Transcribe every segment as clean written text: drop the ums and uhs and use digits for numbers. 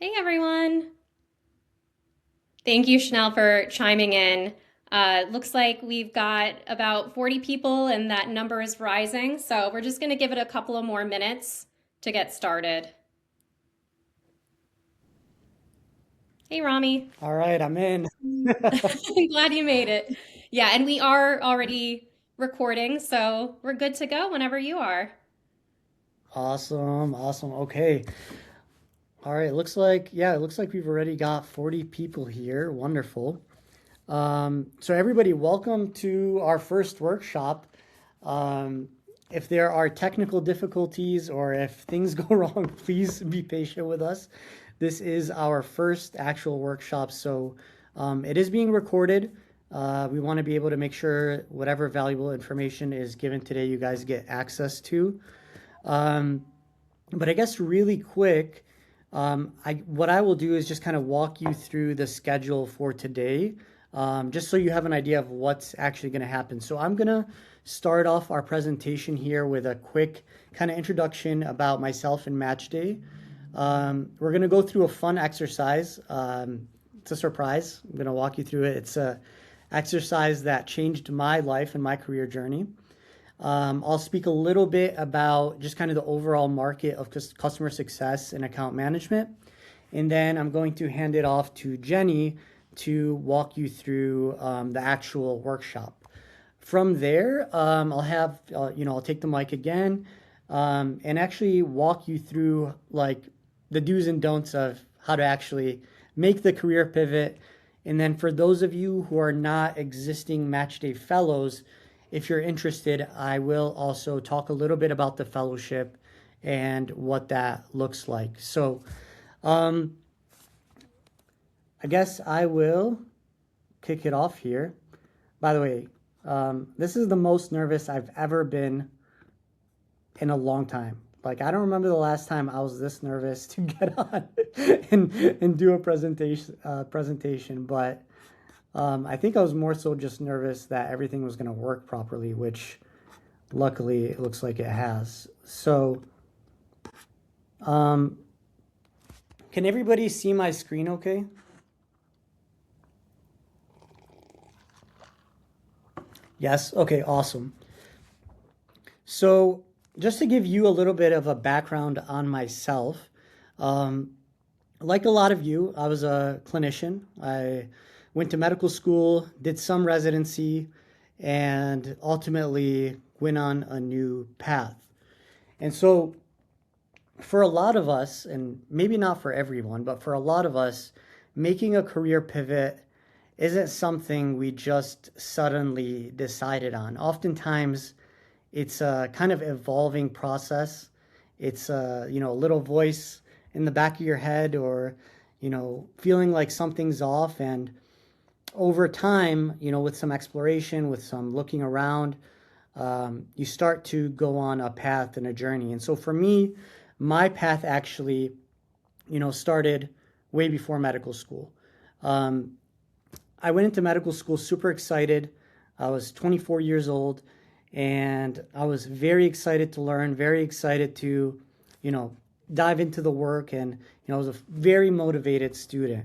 Hey everyone. Thank you, Chanel, for chiming in. Looks like we've got about 40 people and that number is rising. So we're just going to give it a couple of more minutes to get started. Hey, Rami. All right, I'm in. I'm glad you made it. Yeah, and we are already recording, so we're good to go whenever you are. Awesome, awesome. Okay. All right, it looks like we've already got 40 people here. Wonderful. So everybody, welcome to our first workshop. Um, if there are technical difficulties or if things go wrong, please be patient with us. This is our first actual workshop, so it is being recorded. We want to be able to make sure whatever valuable information is given today, you guys get access to. Um, but I guess really quick, what I will do is just kind of walk you through the schedule for today, just so you have an idea of what's actually going to happen. So I'm going to start off our presentation here with a quick kind of introduction about myself and Match Day. We're going to go through a fun exercise. It's a surprise. I'm going to walk you through it. It's a exercise that changed my life and my career journey. I'll speak a little bit about just kind of the overall market of customer success and account management. And then I'm going to hand it off to Jenny to walk you through the actual workshop. From there, I'll take the mic again and actually walk you through like the do's and don'ts of how to actually make the career pivot. And then for those of you who are not existing Match Day fellows, if you're interested, I will also talk a little bit about the fellowship and what that looks like. So um, I guess I will kick it off here. By the way, this is the most nervous I've ever been in a long time. Like, I don't remember the last time I was this nervous to get on and do a presentation, but I think I was more so just nervous that everything was going to work properly, which luckily it looks like it has. So, um, can everybody see my screen okay? Yes? Okay, awesome. So, just to give you a little bit of a background on myself, um, like a lot of you, I was a clinician. I went to medical school, did some residency, and ultimately went on a new path. And so, for a lot of us, and maybe not for everyone, but for a lot of us, making a career pivot isn't something we just suddenly decided on. Oftentimes, it's a kind of evolving process. It's a little voice in the back of your head or, feeling like something's off. And over time, with some exploration, with some looking around, you start to go on a path and a journey. And so for me, my path actually, started way before medical school. Um, I went into medical school super excited. I was 24 years old and I was very excited to learn, very excited to, you know, dive into the work. And, I was a very motivated student.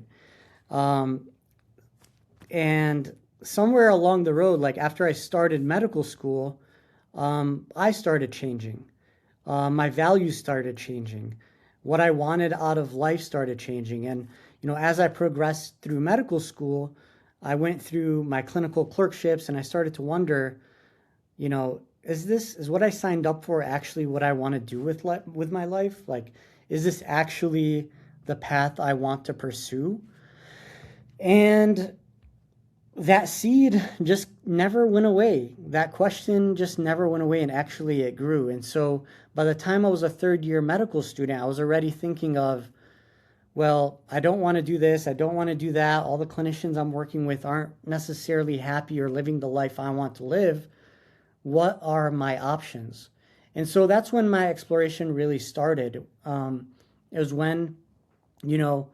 Um, and somewhere along the road, like after I started medical school, I started changing. My values started changing. What I wanted out of life started changing. And, as I progressed through medical school, I went through my clinical clerkships and I started to wonder, is what I signed up for actually what I want to do with my life? Like, is this actually the path I want to pursue? And that seed just never went away. That question just never went away, and actually it grew. And so by the time I was a third year medical student, I was already thinking of, well, I don't want to do this, I don't want to do that. All the clinicians I'm working with aren't necessarily happy or living the life I want to live. What are my options? And so that's when my exploration really started. It was when, you know,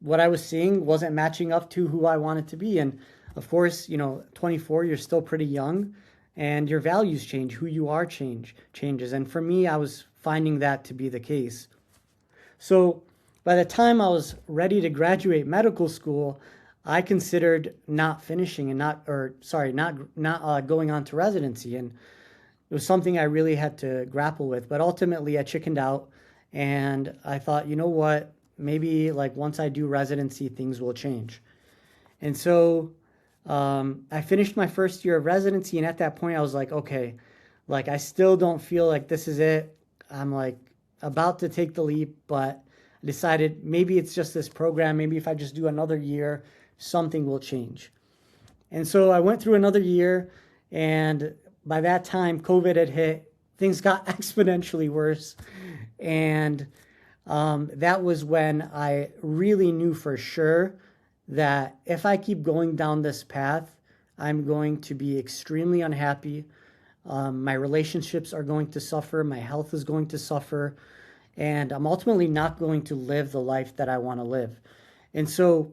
what I was seeing wasn't matching up to who I wanted to be. And of course, 24, you're still pretty young and your values change, who you are changes. And for me, I was finding that to be the case. So by the time I was ready to graduate medical school, I considered not finishing and not going on to residency. And it was something I really had to grapple with. But ultimately, I chickened out, and I thought, you know what? Maybe like once I do residency, things will change. And so I finished my first year of residency, and at that point, I was like, okay, like I still don't feel like this is it. I'm like about to take the leap, but I decided maybe it's just this program. Maybe if I just do another year, something will change. And so I went through another year, and by that time, COVID had hit. Things got exponentially worse. And that was when I really knew for sure that if I keep going down this path, I'm going to be extremely unhappy. My relationships are going to suffer. My health is going to suffer. And I'm ultimately not going to live the life that I want to live. And so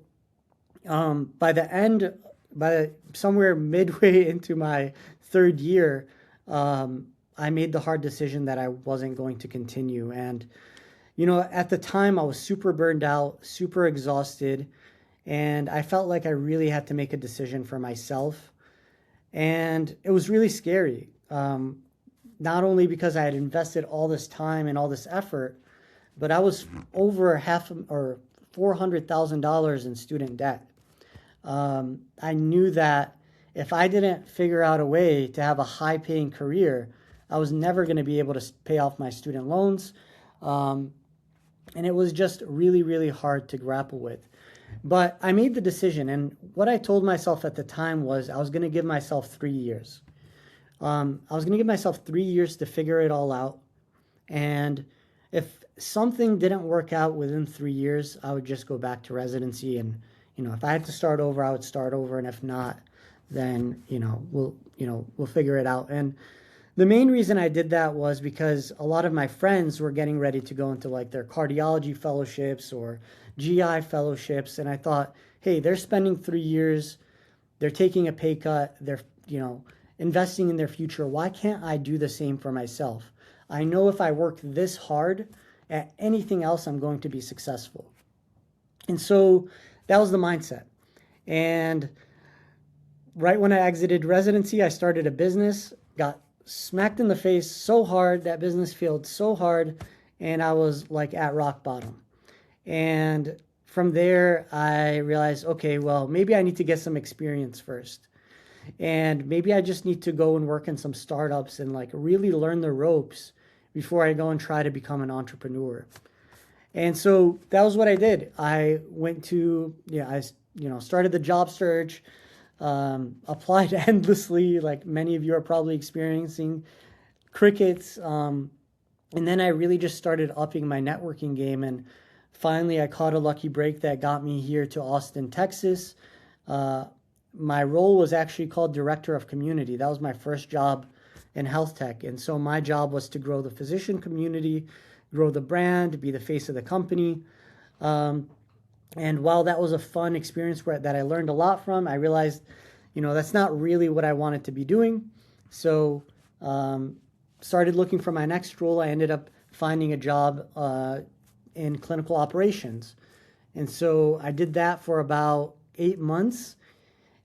somewhere midway into my third year, I made the hard decision that I wasn't going to continue. And, you know, at the time I was super burned out, super exhausted, and I felt like I really had to make a decision for myself. And it was really scary. Not only because I had invested all this time and all this effort, but I was over $400,000 in student debt. I knew that if I didn't figure out a way to have a high-paying career, I was never going to be able to pay off my student loans. And it was just really, really hard to grapple with. But I made the decision, and what I told myself at the time was I was going to give myself 3 years. I was going to give myself 3 years to figure it all out. And if something didn't work out within 3 years, I would just go back to residency. And, you know, if I had to start over, I would start over. And if not, then, we'll figure it out. And the main reason I did that was because a lot of my friends were getting ready to go into like their cardiology fellowships or GI fellowships. And I thought, hey, they're spending 3 years, they're taking a pay cut, they're, investing in their future. Why can't I do the same for myself? I know if I work this hard at anything else, I'm going to be successful. And so that was the mindset. And right when I exited residency, I started a business, got smacked in the face so hard, that business failed so hard, and I was like at rock bottom. And from there, I realized, okay, well, maybe I need to get some experience first. And maybe I just need to go and work in some startups and like really learn the ropes before I go and try to become an entrepreneur. And so that was what I did. I went to, started the job search, applied endlessly, like many of you are probably experiencing, crickets. And then I really just started upping my networking game. And finally, I caught a lucky break that got me here to Austin, Texas. My role was actually called Director of Community. That was my first job in health tech. And so my job was to grow the physician community, grow the brand, be the face of the company. And while that was a fun experience that I learned a lot from, I realized, that's not really what I wanted to be doing. So started looking for my next role. I ended up finding a job in clinical operations. And so I did that for about 8 months.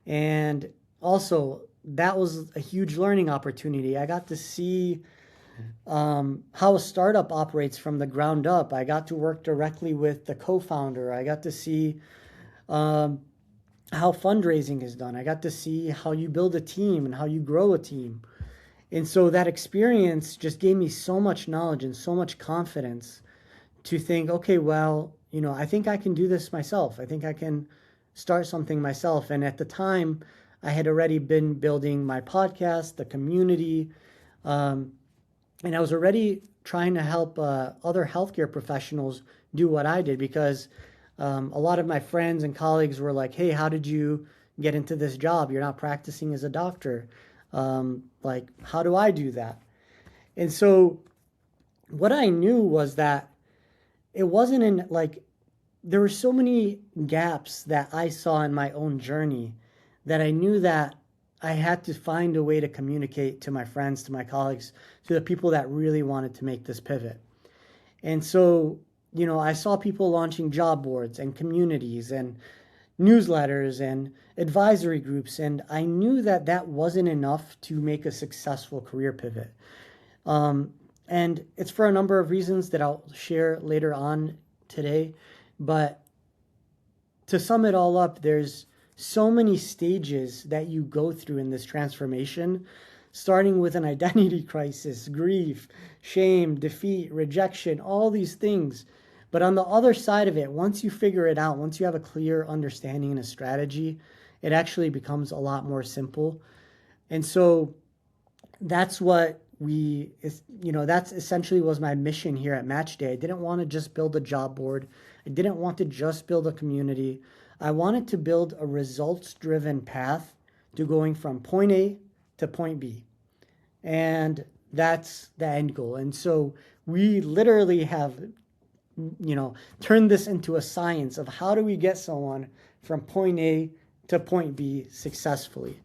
And also, that was a huge learning opportunity. I got to see how a startup operates from the ground up. I got to work directly with the co-founder. I got to see how fundraising is done. I got to see how you build a team and how you grow a team. And so that experience just gave me so much knowledge and so much confidence to think, okay, well, I think I can do this myself. I think I can start something myself. And at the time, I had already been building my podcast, the community, and I was already trying to help other healthcare professionals do what I did, because a lot of my friends and colleagues were like, hey, how did you get into this job? You're not practicing as a doctor. Like, how do I do that? And so what I knew was that it wasn't in like, there were so many gaps that I saw in my own journey that I knew that I had to find a way to communicate to my friends, to my colleagues, to the people that really wanted to make this pivot. And so I saw people launching job boards and communities and newsletters and advisory groups, and I knew that that wasn't enough to make a successful career pivot. And it's for a number of reasons that I'll share later on today. But to sum it all up, there's so many stages that you go through in this transformation, starting with an identity crisis, grief, shame, defeat, rejection, all these things. But on the other side of it, once you figure it out, once you have a clear understanding and a strategy, it actually becomes a lot more simple. And so that's what that's essentially was my mission here at Match Day. I didn't want to just build a job board. I didn't want to just build a community. I wanted to build a results-driven path to going from point A to point B. And that's the end goal. And so we literally have, turned this into a science of how do we get someone from point A to point B successfully.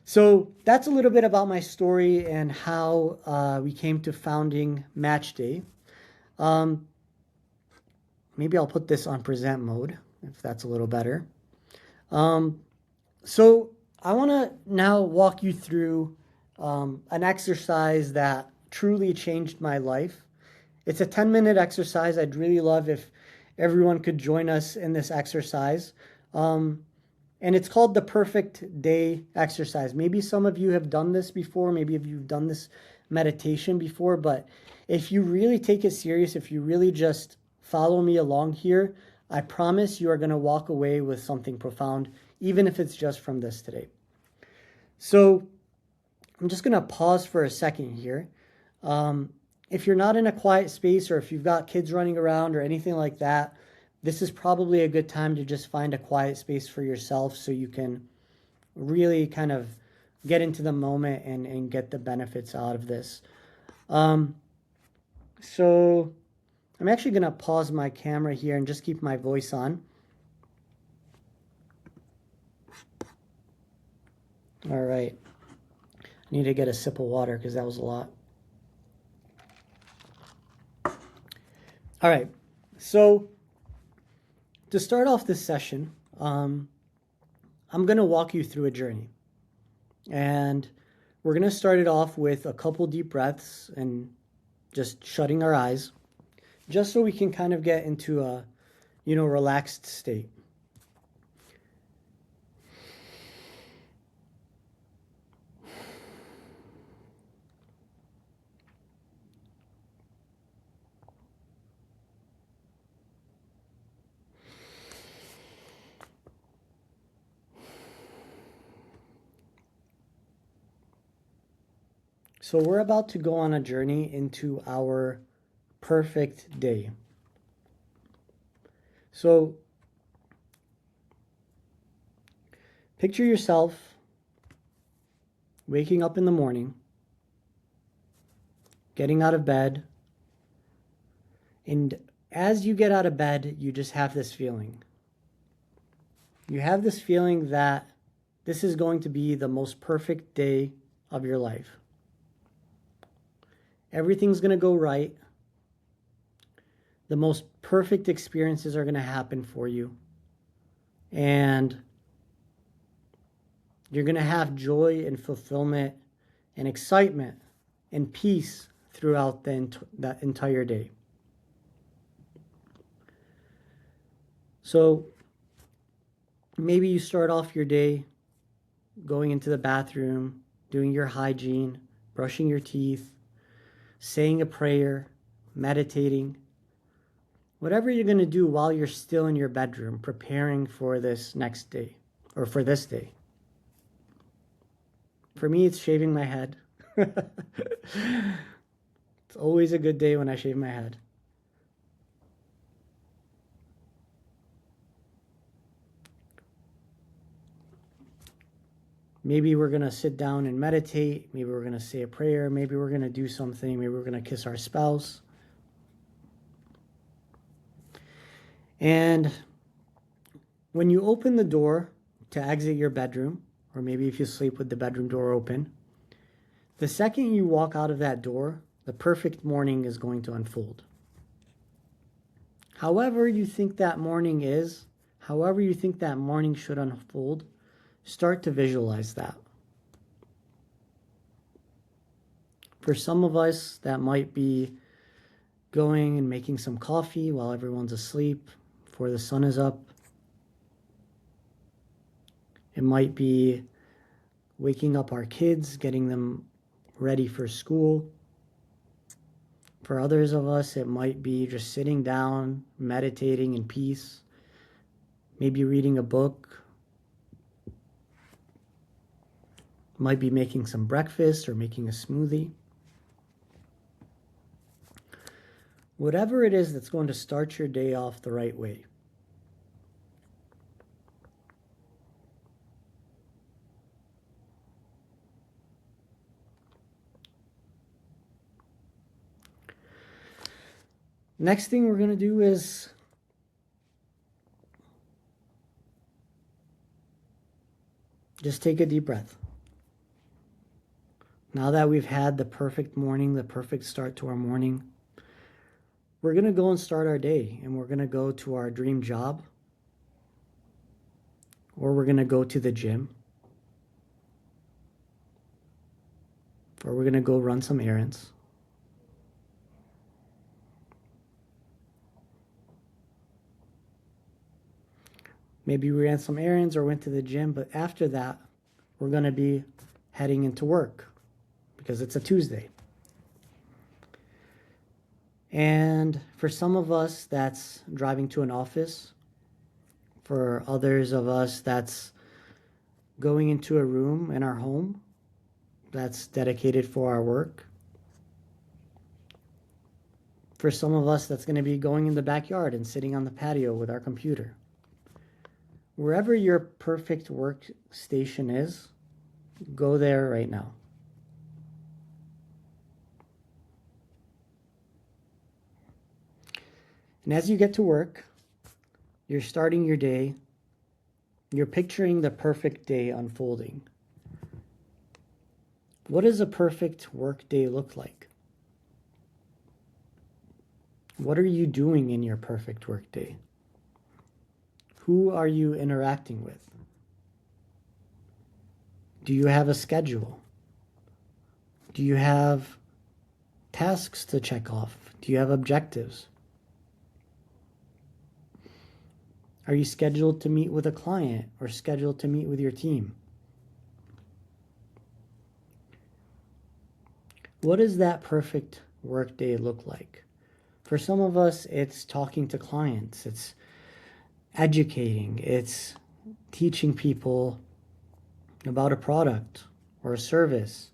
So that's a little bit about my story and how we came to founding Match Day. Maybe I'll put this on present mode, if that's a little better. So I want to now walk you through an exercise that truly changed my life. It's a 10-minute exercise. I'd really love if everyone could join us in this exercise. And it's called the Perfect Day exercise. Maybe some of you have done this before. Maybe you've done this meditation before. But if you really take it serious, if you really just follow me along here, I promise you are going to walk away with something profound, even if it's just from this today. So I'm just going to pause for a second here. If you're not in a quiet space, or if you've got kids running around or anything like that, this is probably a good time to just find a quiet space for yourself so you can really kind of get into the moment and get the benefits out of this. So I'm actually going to pause my camera here and just keep my voice on. All right. I need to get a sip of water because that was a lot. All right. So to start off this session, I'm going to walk you through a journey. And we're going to start it off with a couple deep breaths and just shutting our eyes, just so we can kind of get into a, relaxed state. So we're about to go on a journey into our perfect day. So picture yourself waking up in the morning, getting out of bed, and as you get out of bed, you just have this feeling. You have this feeling that this is going to be the most perfect day of your life. Everything's going to go right. The most perfect experiences are going to happen for you. And you're going to have joy and fulfillment and excitement and peace throughout that entire day. So maybe you start off your day going into the bathroom, doing your hygiene, brushing your teeth, saying a prayer, meditating, whatever you're going to do while you're still in your bedroom preparing for this next day or for this day. For me, it's shaving my head. It's always a good day when I shave my head. Maybe we're going to sit down and meditate. Maybe we're going to say a prayer. Maybe we're going to do something. Maybe we're going to kiss our spouse. And when you open the door to exit your bedroom, or maybe if you sleep with the bedroom door open, the second you walk out of that door, the perfect morning is going to unfold. However you think that morning is, however you think that morning should unfold, start to visualize that. For some of us, that might be going and making some coffee while everyone's asleep before the sun is up. It might be waking up our kids, getting them ready for school. For others of us, it might be just sitting down, meditating in peace, maybe reading a book. It might be making some breakfast or making a smoothie. Whatever it is that's going to start your day off the right way. Next thing we're going to do is just take a deep breath. Now that we've had the perfect morning, the perfect start to our morning, we're going to go and start our day, and we're going to go to our dream job, or we're going to go to the gym, or we're going to go run some errands. Maybe we ran some errands or went to the gym, but after that, we're going to be heading into work because it's a Tuesday. And for some of us, that's driving to an office. For others of us, that's going into a room in our home that's dedicated for our work. For some of us, that's going to be going in the backyard and sitting on the patio with our computer. Wherever your perfect workstation is, go there right now. And as you get to work, you're starting your day, you're picturing the perfect day unfolding. What does a perfect work day look like? What are you doing in your perfect work day? Who are you interacting with? Do you have a schedule? Do you have tasks to check off? Do you have objectives? Are you scheduled to meet with a client or scheduled to meet with your team? What does that perfect workday look like? For some of us, it's talking to clients, it's educating, it's teaching people about a product or a service.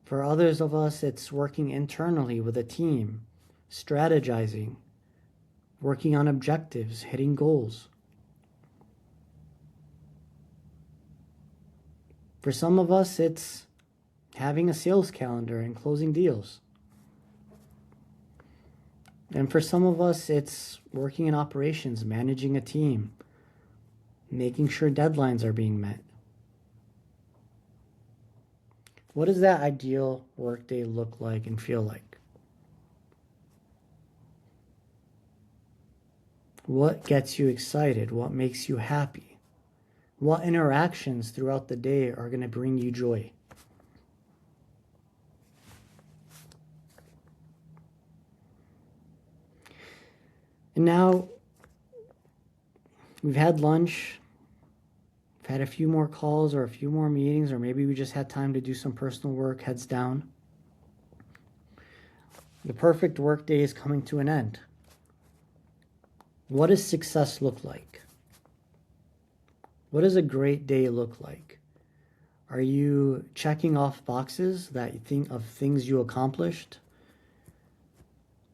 For others of us, it's working internally with a team, strategizing, working on objectives, hitting goals. For some of us, it's having a sales calendar and closing deals. And for some of us, it's working in operations, managing a team, making sure deadlines are being met. What does that ideal workday look like and feel like? What gets you excited? What makes you happy? What interactions throughout the day are going to bring you joy? And now we've had lunch, we've had a few more calls or a few more meetings, or maybe we just had time to do some personal work, heads down. The perfect workday is coming to an end. What does success look like? What does a great day look like? Are you checking off boxes that you think of things you accomplished?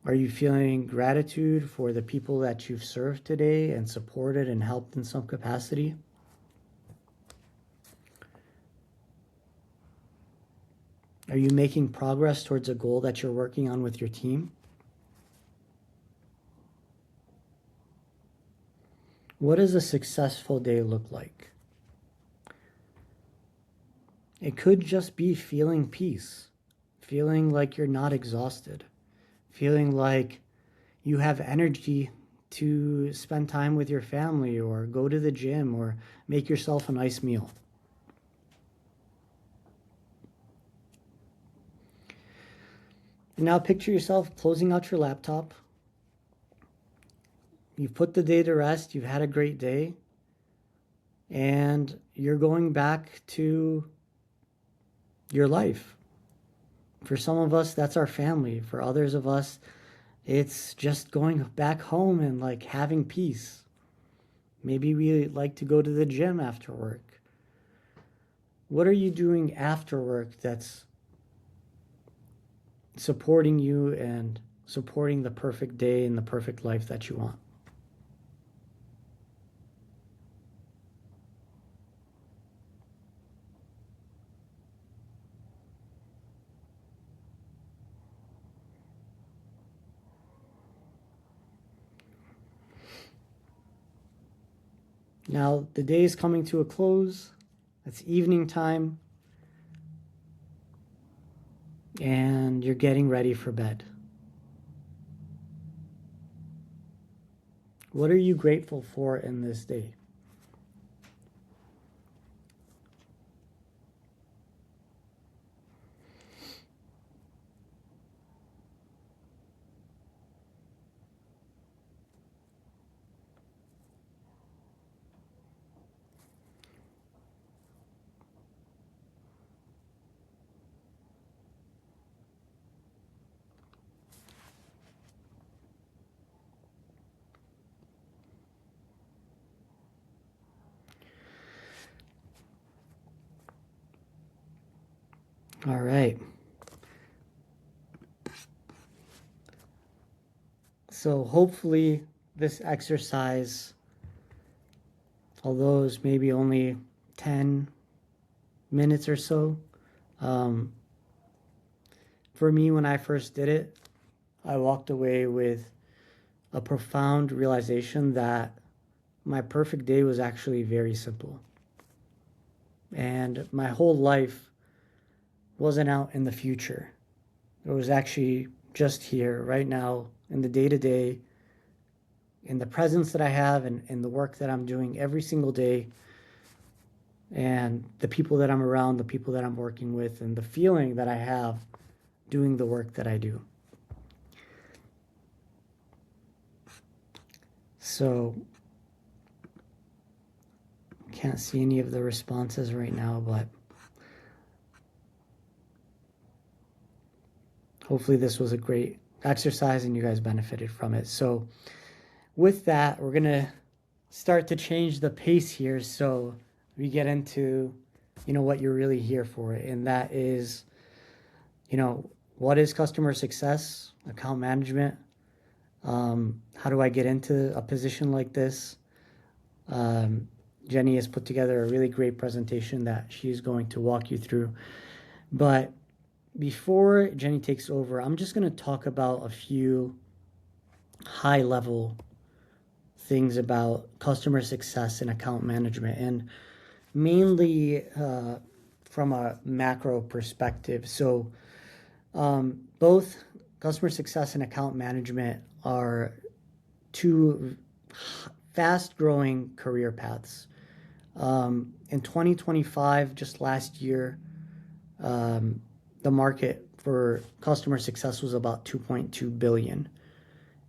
Are you feeling gratitude for the people that you've served today and supported and helped in some capacity? Are you making progress towards a goal that you're working on with your team? What does a successful day look like? It could just be feeling peace, feeling like you're not exhausted, feeling like you have energy to spend time with your family or go to the gym or make yourself a nice meal. And now picture yourself closing out your laptop. You've put the day to rest, you've had a great day, and you're going back to your life. For some of us, that's our family. For others of us, it's just going back home and like having peace. Maybe we like to go to the gym after work. What are you doing after work that's supporting you and supporting the perfect day and the perfect life that you want? Now, the day is coming to a close. It's evening time. And you're getting ready for bed. What are you grateful for in this day? All right. So hopefully this exercise, although it's maybe only 10 minutes or so, for me, when I first did it, I walked away with a profound realization that my perfect day was actually very simple. And my whole life wasn't out in the future. It was actually just here, right now, in the day-to-day, in the presence that I have and in the work that I'm doing every single day, and the people that I'm around, the people that I'm working with, and the feeling that I have doing the work that I do. So, can't see any of the responses right now, but hopefully this was a great exercise and you guys benefited from it. So with that, we're going to start to change the pace here so we get into, what you're really here for. And that is, what is customer success, account management? How do I get into a position like this? Jenny has put together a really great presentation that she's going to walk you through. But before Jenny takes over, I'm just going to talk about a few high-level things about customer success and account management, and mainly from a macro perspective. So both customer success and account management are two fast-growing career paths. In 2025, just last year, the market for customer success was about 2.2 billion.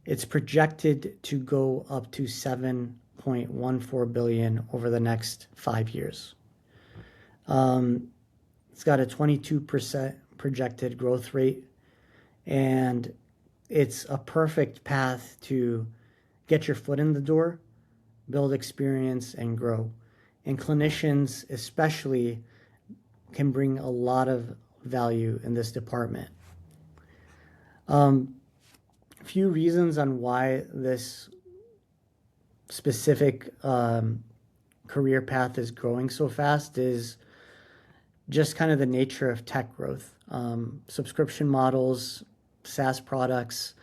It's projected to go up to 7.14 billion over the next 5 years. It's got a 22% projected growth rate, and it's a perfect path to get your foot in the door, build experience, and grow. And clinicians especially can bring a lot of value in this department. A few reasons on why this specific career path is growing so fast is just kind of the nature of tech growth. Subscription models, SaaS products,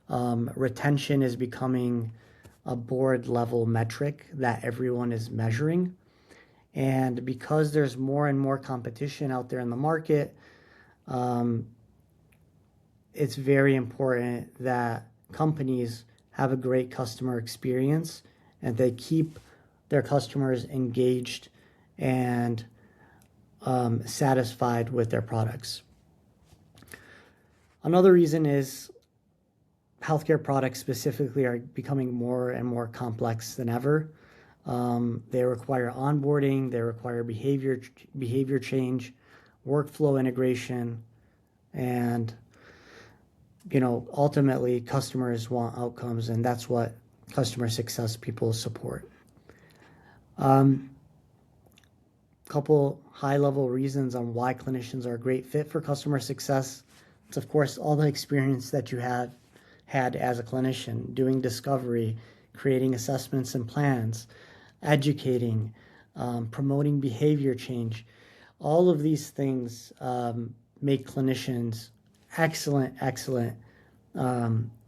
retention is becoming a board level metric that everyone is measuring. And because there's more and more competition out there in the market, it's very important that companies have a great customer experience, and they keep their customers engaged and satisfied with their products. Another reason is healthcare products specifically are becoming more and more complex than ever. They require onboarding, they require behavior change, workflow integration, and ultimately customers want outcomes, and that's what customer success people support. Couple high-level reasons on why clinicians are a great fit for customer success. It's, of course, all the experience that you have had as a clinician, doing discovery, creating assessments and plans, educating, promoting behavior change. All of these things make clinicians excellent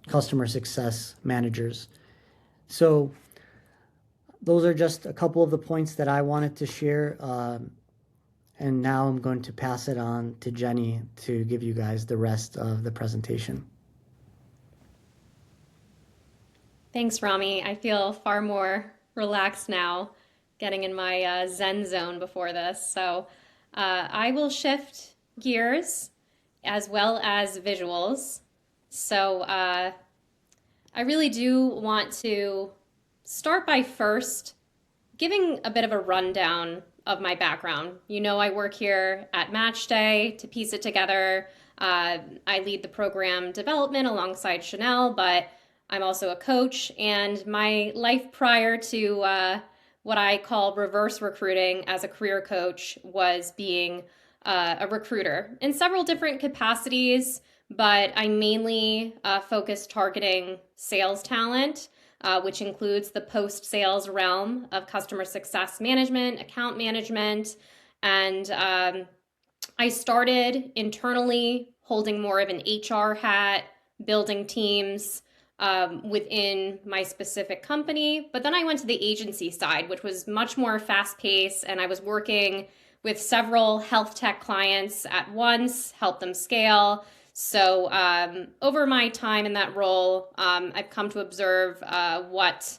customer success managers. So those are just a couple of the points that I wanted to share. And now I'm going to pass it on to Jenny to give you guys the rest of the presentation. Thanks, Rami. I feel far more relaxed now, getting in my Zen zone before this. So I will shift gears as well as visuals. So I really do want to start by first giving a bit of a rundown of my background. I work here at Matchday to piece it together. I lead the program development alongside Chanel, but I'm also a coach, and my life prior to what I call reverse recruiting as a career coach was being a recruiter in several different capacities, but I mainly focus targeting sales talent, which includes the post-sales realm of customer success management, account management, and I started internally holding more of an HR hat, building teams within my specific company. But then I went to the agency side, which was much more fast-paced, and I was working with several health tech clients at once, help them scale. So over my time in that role, I've come to observe what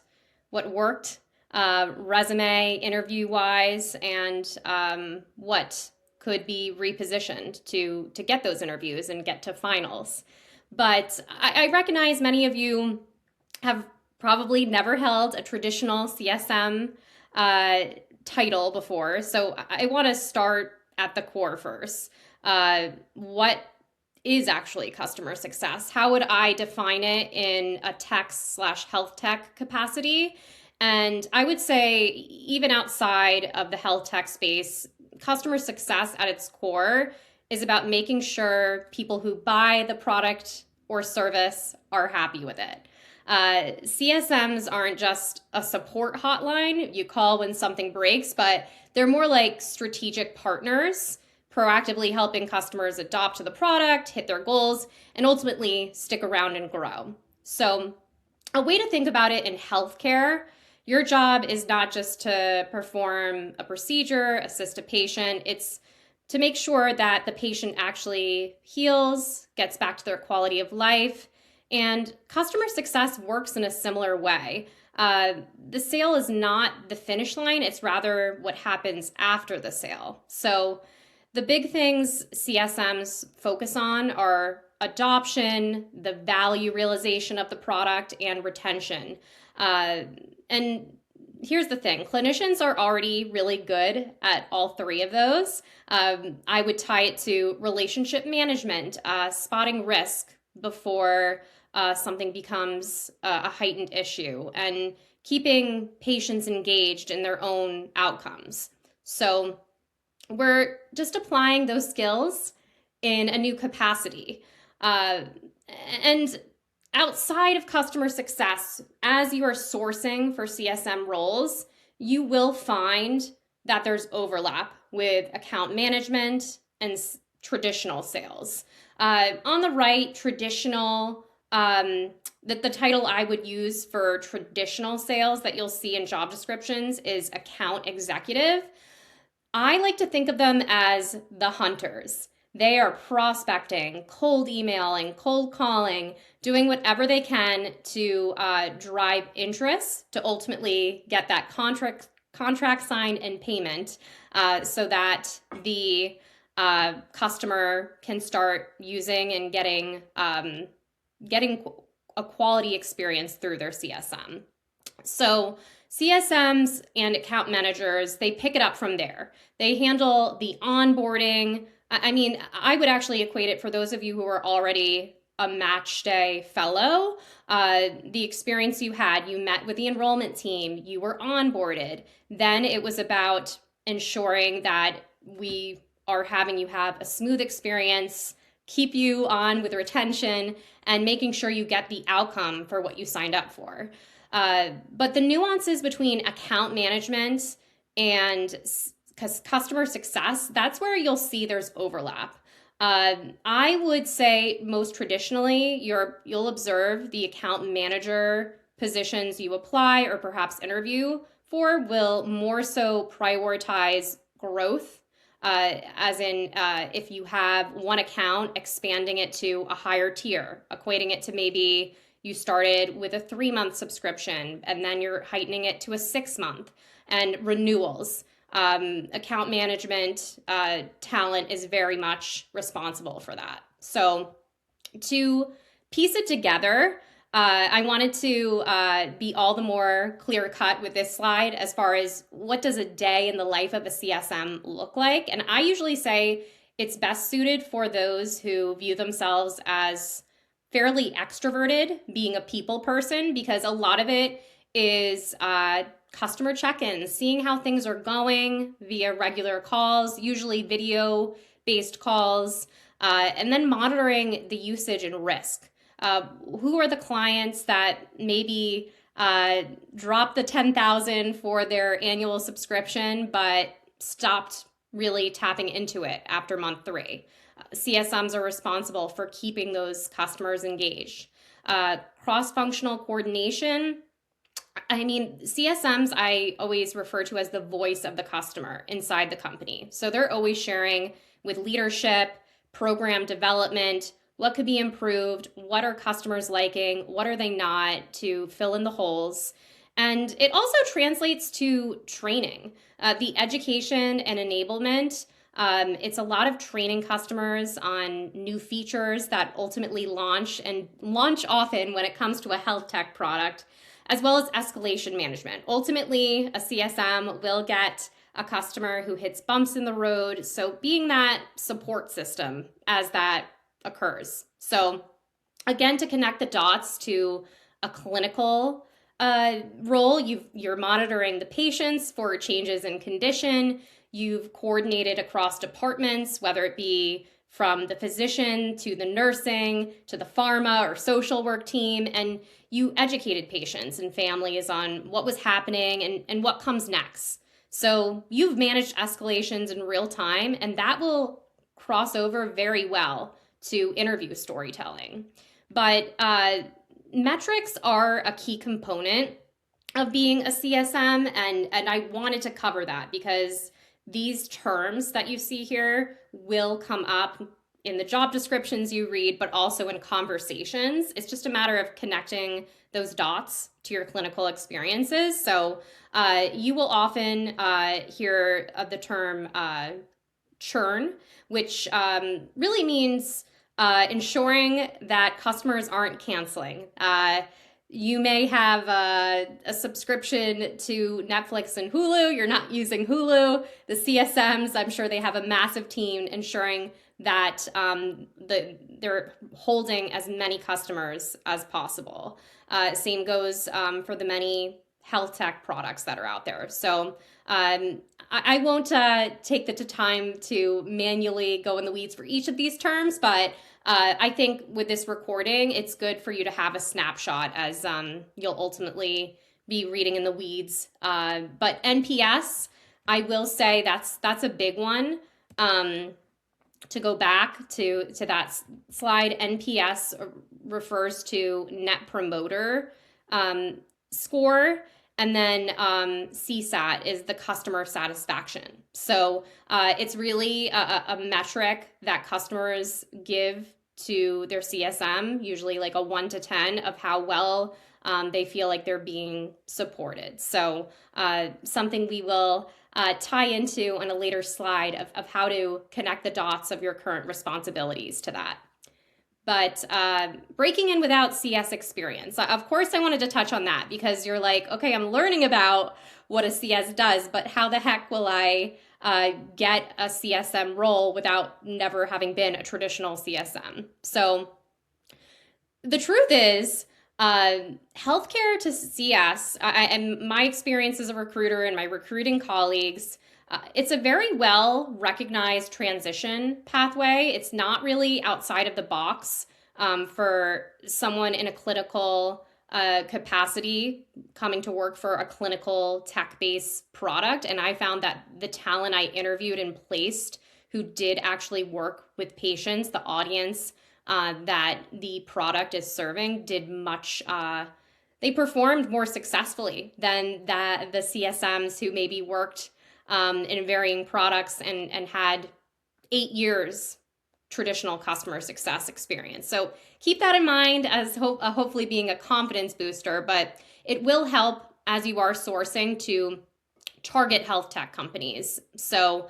worked resume interview-wise, and what could be repositioned to get those interviews and get to finals. But I recognize many of you have probably never held a traditional CSM title before. So I want to start at the core first. What is actually customer success? How would I define it in a tech/health tech capacity? And I would say, even outside of the health tech space, customer success at its core is about making sure people who buy the product or service are happy with it. CSMs aren't just a support hotline you call when something breaks, but they're more like strategic partners, proactively helping customers adopt to the product, hit their goals, and ultimately stick around and grow. So a way to think about it in healthcare, your job is not just to perform a procedure, assist a patient. It's to make sure that the patient actually heals, gets back to their quality of life. And customer success works in a similar way. The sale is not the finish line, it's rather what happens after the sale. So the big things CSMs focus on are adoption, the value realization of the product, and retention. And here's the thing, clinicians are already really good at all three of those. I would tie it to relationship management, spotting risk before something becomes a heightened issue, and keeping patients engaged in their own outcomes. So we're just applying those skills in a new capacity. And outside of customer success, as you are sourcing for CSM roles, you will find that there's overlap with account management and traditional sales. On the right, traditional, the title I would use for traditional sales that you'll see in job descriptions is account executive. I like to think of them as the hunters. They are prospecting, cold emailing, cold calling, doing whatever they can to drive interest to ultimately get that contract signed and payment, so that the customer can start using and getting a quality experience through their CSM. So CSMs and account managers, they pick it up from there. They handle the onboarding. I mean, I would actually equate it, for those of you who are already a match day fellow, the experience you had, you met with the enrollment team, you were onboarded. Then it was about ensuring that we are having you have a smooth experience, keep you on with retention, and making sure you get the outcome for what you signed up for. But the nuances between account management and customer success, that's where you'll see there's overlap. I would say most traditionally, you'll observe the account manager positions you apply or perhaps interview for will more so prioritize growth, as in if you have one account, expanding it to a higher tier, equating it to maybe you started with a 3-month subscription and then you're heightening it to a 6-month, and renewals. Account management talent is very much responsible for that. So to piece it together, I wanted to be all the more clear cut with this slide as far as what does a day in the life of a CSM look like. And I usually say it's best suited for those who view themselves as fairly extroverted, being a people person, because a lot of it is customer check-ins, seeing how things are going via regular calls, usually video-based calls, and then monitoring the usage and risk. Who are the clients that maybe dropped the 10,000 for their annual subscription, but stopped really tapping into it after month 3? CSMs are responsible for keeping those customers engaged. Cross-functional coordination. I mean, CSMs I always refer to as the voice of the customer inside the company. So they're always sharing with leadership, program development, what could be improved, what are customers liking, what are they not, to fill in the holes. And it also translates to training, the education and enablement. It's a lot of training customers on new features that ultimately launch often when it comes to a health tech product, as well as escalation management. Ultimately, a CSM will get a customer who hits bumps in the road, so being that support system as that occurs. So again, to connect the dots to a clinical role, you're monitoring the patients for changes in condition. You've coordinated across departments, whether it be from the physician to the nursing to the pharma or social work team, and you educated patients and families on what was happening and what comes next. So you've managed escalations in real time, and that will cross over very well to interview storytelling. But metrics are a key component of being a CSM, and I wanted to cover that because these terms that you see here will come up in the job descriptions you read, but also in conversations. It's just a matter of connecting those dots to your clinical experiences. So you will often hear of the term churn, which really means ensuring that customers aren't canceling. You may have a subscription to Netflix and Hulu. You're not using Hulu. The CSMs, I'm sure they have a massive team ensuring that they're holding as many customers as possible. Same goes for the many health tech products that are out there. So I won't take the time to manually go in the weeds for each of these terms, but I think with this recording, it's good for you to have a snapshot as you'll ultimately be reading in the weeds. But NPS, I will say that's a big one. To go back to that slide, NPS refers to Net Promoter Score. And then CSAT is the customer satisfaction. So it's really a metric that customers give to their CSM, usually like a 1 to 10 of how well they feel like they're being supported. So something we will tie into on a later slide of how to connect the dots of your current responsibilities to that. But breaking in without CS experience. Of course, I wanted to touch on that because you're like, okay, I'm learning about what a CS does, but how the heck will I get a CSM role without never having been a traditional CSM? So the truth is, healthcare to CS, and my experience as a recruiter and my recruiting colleagues, it's a very well recognized transition pathway. It's not really outside of the box for someone in a clinical capacity coming to work for a clinical tech-based product. And I found that the talent I interviewed and placed who did actually work with patients, the audience that the product is serving, did much. They performed more successfully than the CSMs who maybe worked in varying products and had 8 years traditional customer success experience. So keep that in mind as hopefully being a confidence booster, but it will help as you are sourcing to target health tech companies. So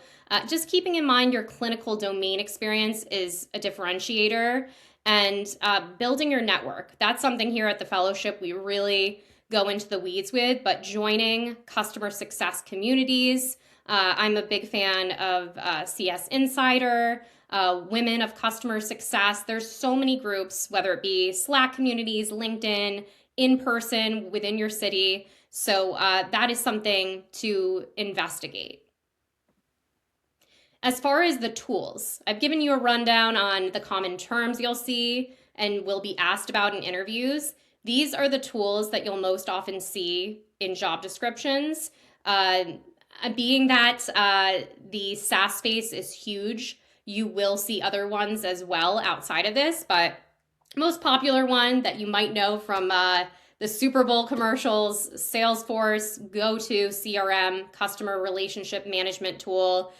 just keeping in mind your clinical domain experience is a differentiator, and building your network. That's something here at the fellowship we really go into the weeds with, but joining customer success communities. I'm a big fan of CS Insider, Women of Customer Success. There's so many groups, whether it be Slack communities, LinkedIn, in person within your city. So that is something to investigate. As far as the tools, I've given you a rundown on the common terms you'll see and will be asked about in interviews. These are the tools that you'll most often see in job descriptions. Being that the SaaS space is huge, you will see other ones as well outside of this, but most popular one that you might know from the Super Bowl commercials, Salesforce, go-to CRM, customer relationship management tool,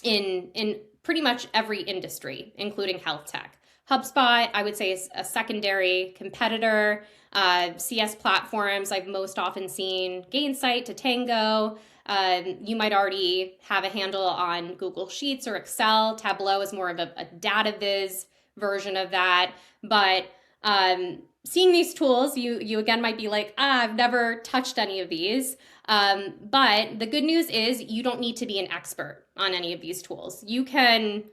in pretty much every industry, including health tech. HubSpot, I would say, is a secondary competitor. CS platforms I've most often seen, Gainsight to Tango. You might already have a handle on Google Sheets or Excel. Tableau is more of a data viz version of that. But seeing these tools, you again might be like, I've never touched any of these. But the good news is you don't need to be an expert on any of these tools. You can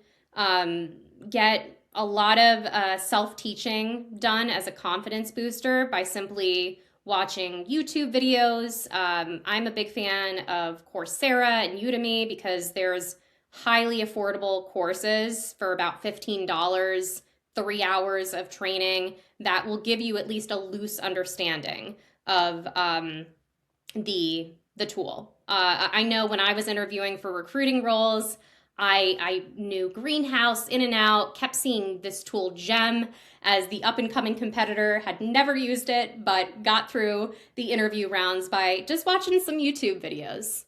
get a lot of self-teaching done as a confidence booster by simply watching YouTube videos. I'm a big fan of Coursera and Udemy because there's highly affordable courses for about $15, 3 hours of training that will give you at least a loose understanding of the tool. I know when I was interviewing for recruiting roles, I knew Greenhouse in and out, kept seeing this tool Gem as the up and coming competitor, had never used it, but got through the interview rounds by just watching some YouTube videos.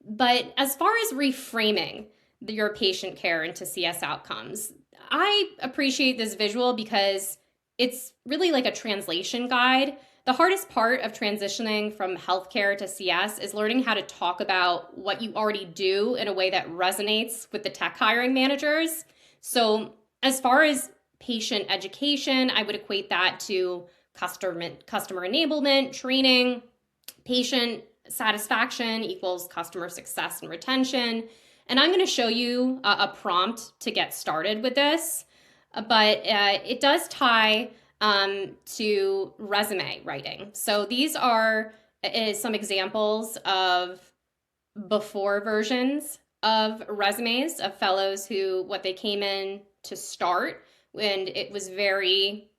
But as far as reframing your patient care into CS outcomes, I appreciate this visual because it's really like a translation guide. The hardest part of transitioning from healthcare to CS is learning how to talk about what you already do in a way that resonates with the tech hiring managers. So as far as patient education, I would equate that to customer enablement, training. Patient satisfaction equals customer success and retention. And I'm going to show you a prompt to get started with this, but it does tie to resume writing. So these are some examples of before versions of resumes of fellows who, what they came in to start, and it was very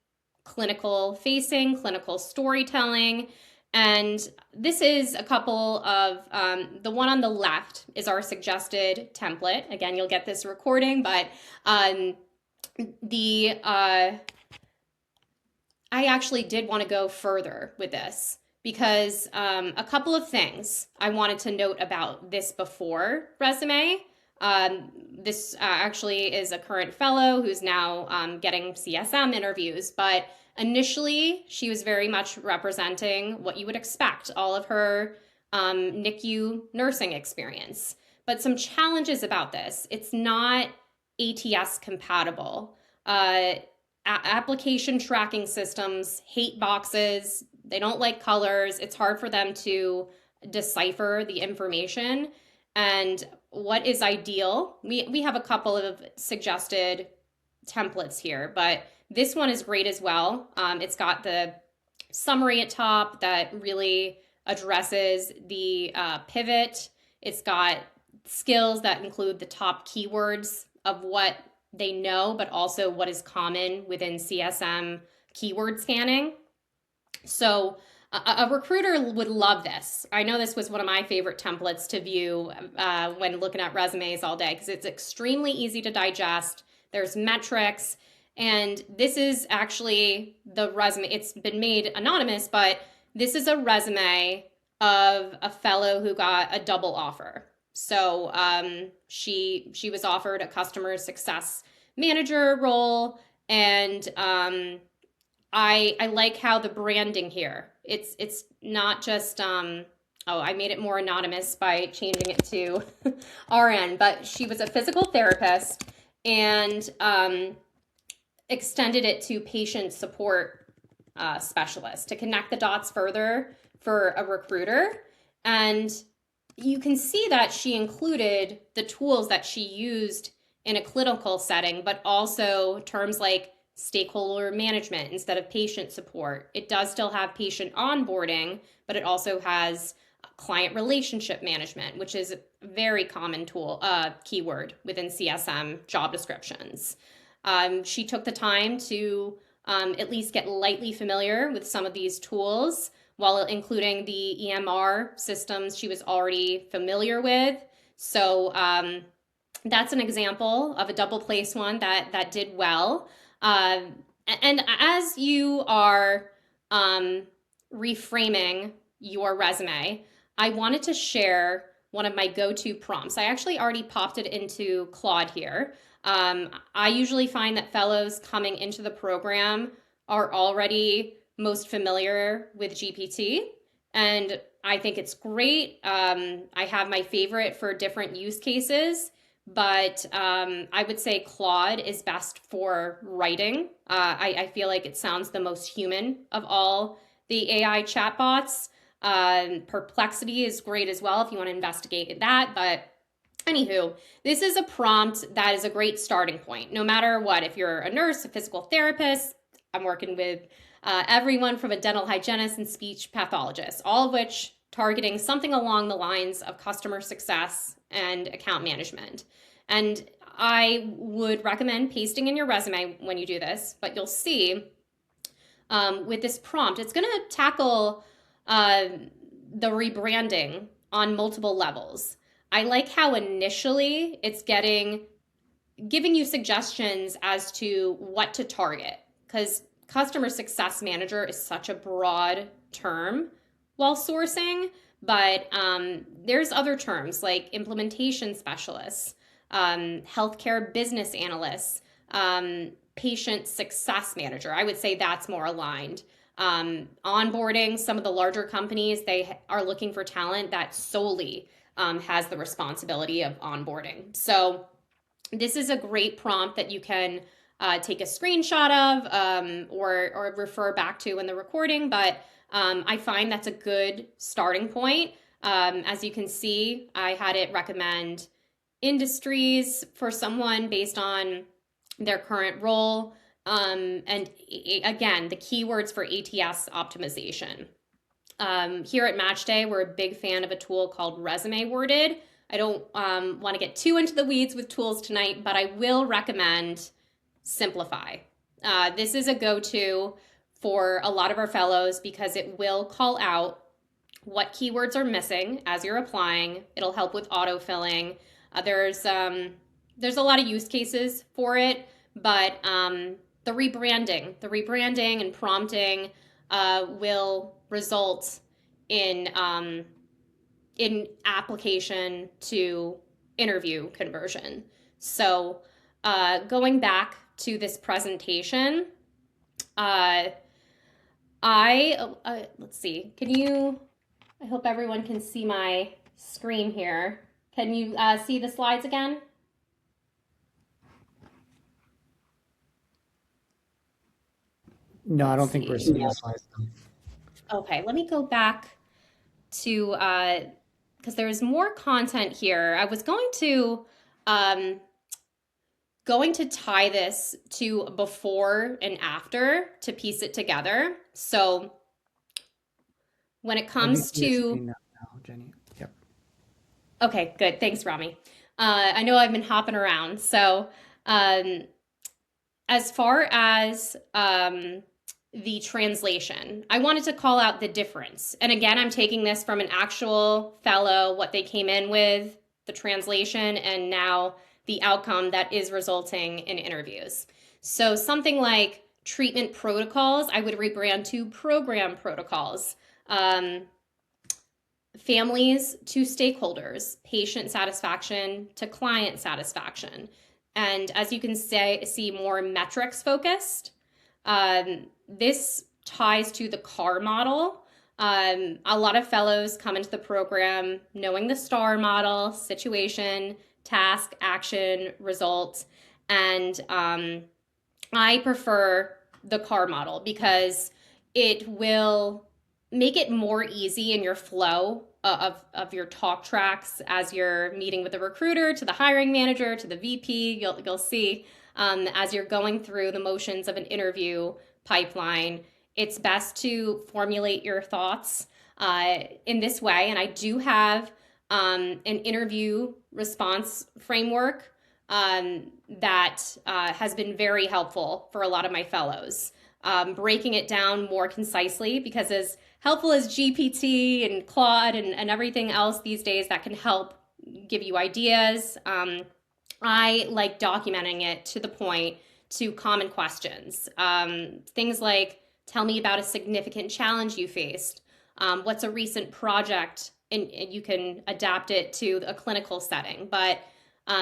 clinical facing, clinical storytelling. And this is a couple of, the one on the left is our suggested template. Again, you'll get this recording, but I actually did want to go further with this because a couple of things I wanted to note about this before resume. This actually is a current fellow who's now getting CSM interviews, but initially she was very much representing what you would expect, all of her NICU nursing experience. But some challenges about this: it's not ATS compatible. Application tracking systems hate boxes. They don't like colors. It's hard for them to decipher the information. And what is ideal? We have a couple of suggested templates here, but this one is great as well. It's got the summary at top that really addresses the pivot. It's got skills that include the top keywords of what they know, but also what is common within CSM keyword scanning. So a recruiter would love this. I know this was one of my favorite templates to view when looking at resumes all day because it's extremely easy to digest. There's metrics, and this is actually the resume. It's been made anonymous, but this is a resume of a fellow who got a double offer. So she was offered a customer success manager role, and I like how the branding here. It's not just oh, I made it more anonymous by changing it to RN, but she was a physical therapist and extended it to patient support specialist to connect the dots further for a recruiter. And you can see that she included the tools that she used in a clinical setting, but also terms like stakeholder management instead of patient support. It does still have patient onboarding, but it also has client relationship management, which is a very common tool, keyword within CSM job descriptions. She took the time to at least get lightly familiar with some of these tools, while including the EMR systems she was already familiar with. So that's an example of a double place one that did well. And as you are reframing your resume, I wanted to share one of my go-to prompts. I actually already popped it into Claude here. I usually find that fellows coming into the program are already most familiar with GPT, and I think it's great. I have my favorite for different use cases, but I would say Claude is best for writing. I feel like it sounds the most human of all the AI chatbots. Perplexity is great as well if you want to investigate that, but anywho, this is a prompt that is a great starting point. No matter what, if you're a nurse, a physical therapist, I'm working with everyone from a dental hygienist and speech pathologist, all of which targeting something along the lines of customer success and account management. And I would recommend pasting in your resume when you do this, but you'll see with this prompt, it's going to tackle the rebranding on multiple levels. I like how initially it's giving you suggestions as to what to target, because customer success manager is such a broad term while sourcing, but there's other terms like implementation specialists, healthcare business analysts, patient success manager. I would say that's more aligned. Onboarding, some of the larger companies, they are looking for talent that solely has the responsibility of onboarding. So this is a great prompt that you can take a screenshot of or refer back to in the recording, but I find that's a good starting point. As you can see, I had it recommend industries for someone based on their current role. And again, the keywords for ATS optimization. Here at Matchday, we're a big fan of a tool called Resume Worded. I don't want to get too into the weeds with tools tonight, but I will recommend Simplify. This is a go-to for a lot of our fellows because it will call out what keywords are missing as you're applying. It'll help with autofilling. There's a lot of use cases for it, but the rebranding and prompting will result in application to interview conversion. So going back to this presentation, uh, let's see. I hope everyone can see my screen here. Can you see the slides again? No, I don't Let's think we're see. seeing the slides now. Okay, let me go back to because there's more content here. I was um, going to tie this to before and after to piece it together. So when it Let me comes see your to screen now, Jenny. Yep. okay, good. Thanks, Rami. I know I've been hopping around. So um, as far as the translation, I wanted to call out the difference. And again, I'm taking this from an actual fellow, what they came in with, the translation, and now the outcome that is resulting in interviews. So something like treatment protocols, I would rebrand to program protocols. Um, Families to stakeholders, patient satisfaction to client satisfaction. And as you can see more metrics focused. This ties to the CAR model. A lot of fellows come into the program knowing the STAR model: situation, task, action, result. And I prefer the CAR model because it will make it more easy in your flow of your talk tracks as you're meeting with the recruiter, to the hiring manager, to the VP. You'll see as you're going through the motions of an interview pipeline, it's best to formulate your thoughts in this way. And I do have an interview response framework that has been very helpful for a lot of my fellows. Breaking it down more concisely, because as helpful as GPT and Claude and everything else these days that can help give you ideas, I like documenting it to the point, to common questions. Things like, tell me about a significant challenge you faced. What's a recent project? And you can adapt it to a clinical setting. But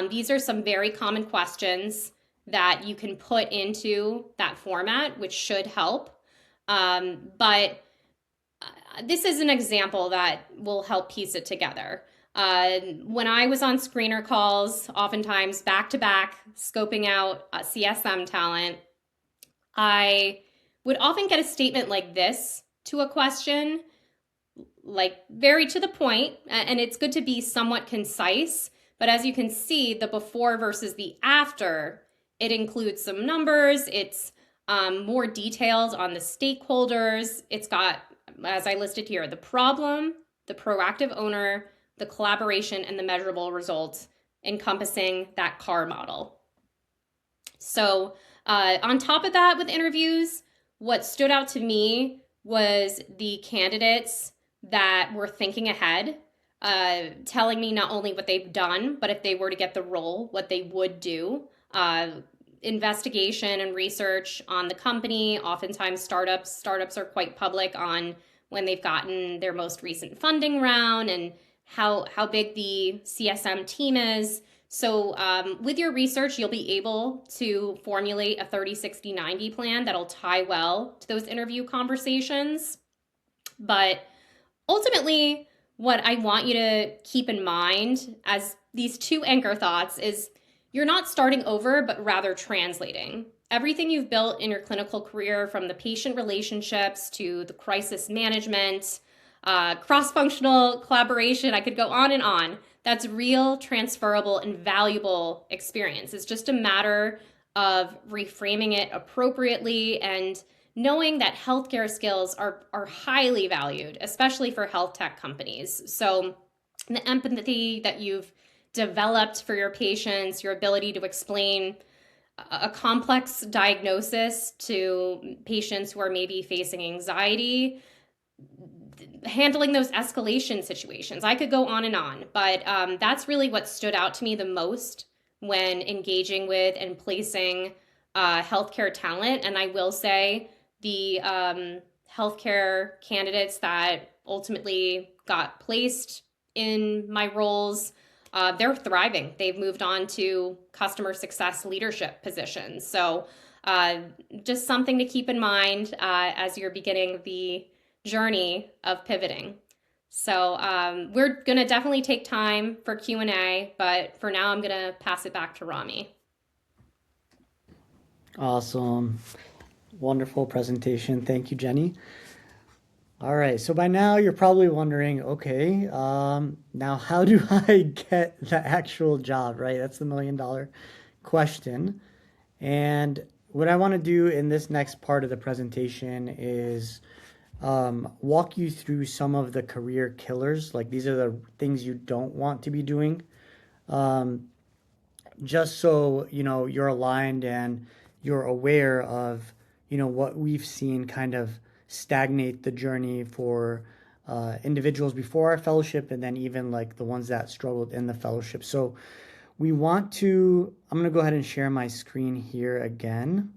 these are some very common questions that you can put into that format, which should help. But this is an example that will help piece it together. When I was on screener calls, oftentimes back to back, scoping out CSM talent, I would often get a statement like this to a question, like very to the point, and it's good to be somewhat concise. But as you can see, the before versus the after, it includes some numbers. It's more details on the stakeholders. It's got, as I listed here, the problem, the proactive owner, the collaboration, and the measurable results, encompassing that CAR model. So on top of that, with interviews, what stood out to me was the candidates that were thinking ahead, telling me not only what they've done, but if they were to get the role, what they would do. Investigation and research on the company. Oftentimes startups are quite public on when they've gotten their most recent funding round and how big the CSM team is. So with your research, you'll be able to formulate a 30, 60, 90 plan that'll tie well to those interview conversations. But ultimately, what I want you to keep in mind as these two anchor thoughts is, you're not starting over, but rather translating. Everything you've built in your clinical career, from the patient relationships to the crisis management, cross-functional collaboration, I could go on and on. That's real, transferable, and valuable experience. It's just a matter of reframing it appropriately and knowing that healthcare skills are highly valued, especially for health tech companies. So the empathy that you've developed for your patients, your ability to explain a complex diagnosis to patients who are maybe facing anxiety, handling those escalation situations. I could go on and on, but that's really what stood out to me the most when engaging with and placing healthcare talent. And I will say the healthcare candidates that ultimately got placed in my roles, they're thriving. They've moved on to customer success leadership positions. So uh, just something to keep in mind as you're beginning the journey of pivoting. So we're going to definitely take time for Q&A, but for now I'm going to pass it back to Rami. Awesome. Wonderful presentation. Thank you, Jenny. All right, so by now you're probably wondering, okay, now how do I get the actual job, right? That's the $1 million question. And what I want to do in this next part of the presentation is walk you through some of the career killers. Like these are the things you don't want to be doing, just so you know you're aligned and you're aware of what we've seen kind of stagnate the journey for individuals before our fellowship, and then even like the ones that struggled in the fellowship. So we want to, I'm going to go ahead and share my screen here again.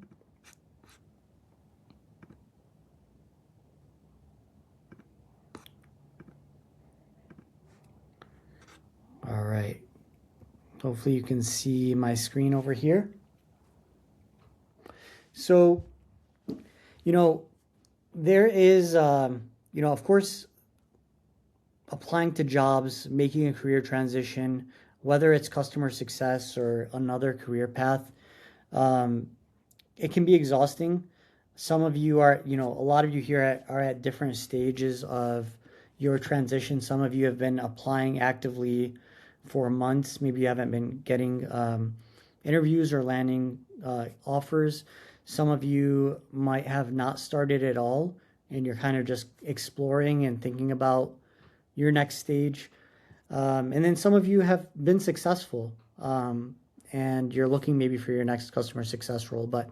All right. Hopefully you can see my screen over here. So, there is, of course, applying to jobs, making a career transition, whether it's customer success or another career path, it can be exhausting. Some of you are, a lot of you here are at different stages of your transition. Some of you have been applying actively for months. Maybe you haven't been getting interviews or landing offers. Some of you might have not started at all, and you're kind of just exploring and thinking about your next stage. And then some of you have been successful, and you're looking maybe for your next customer success role. But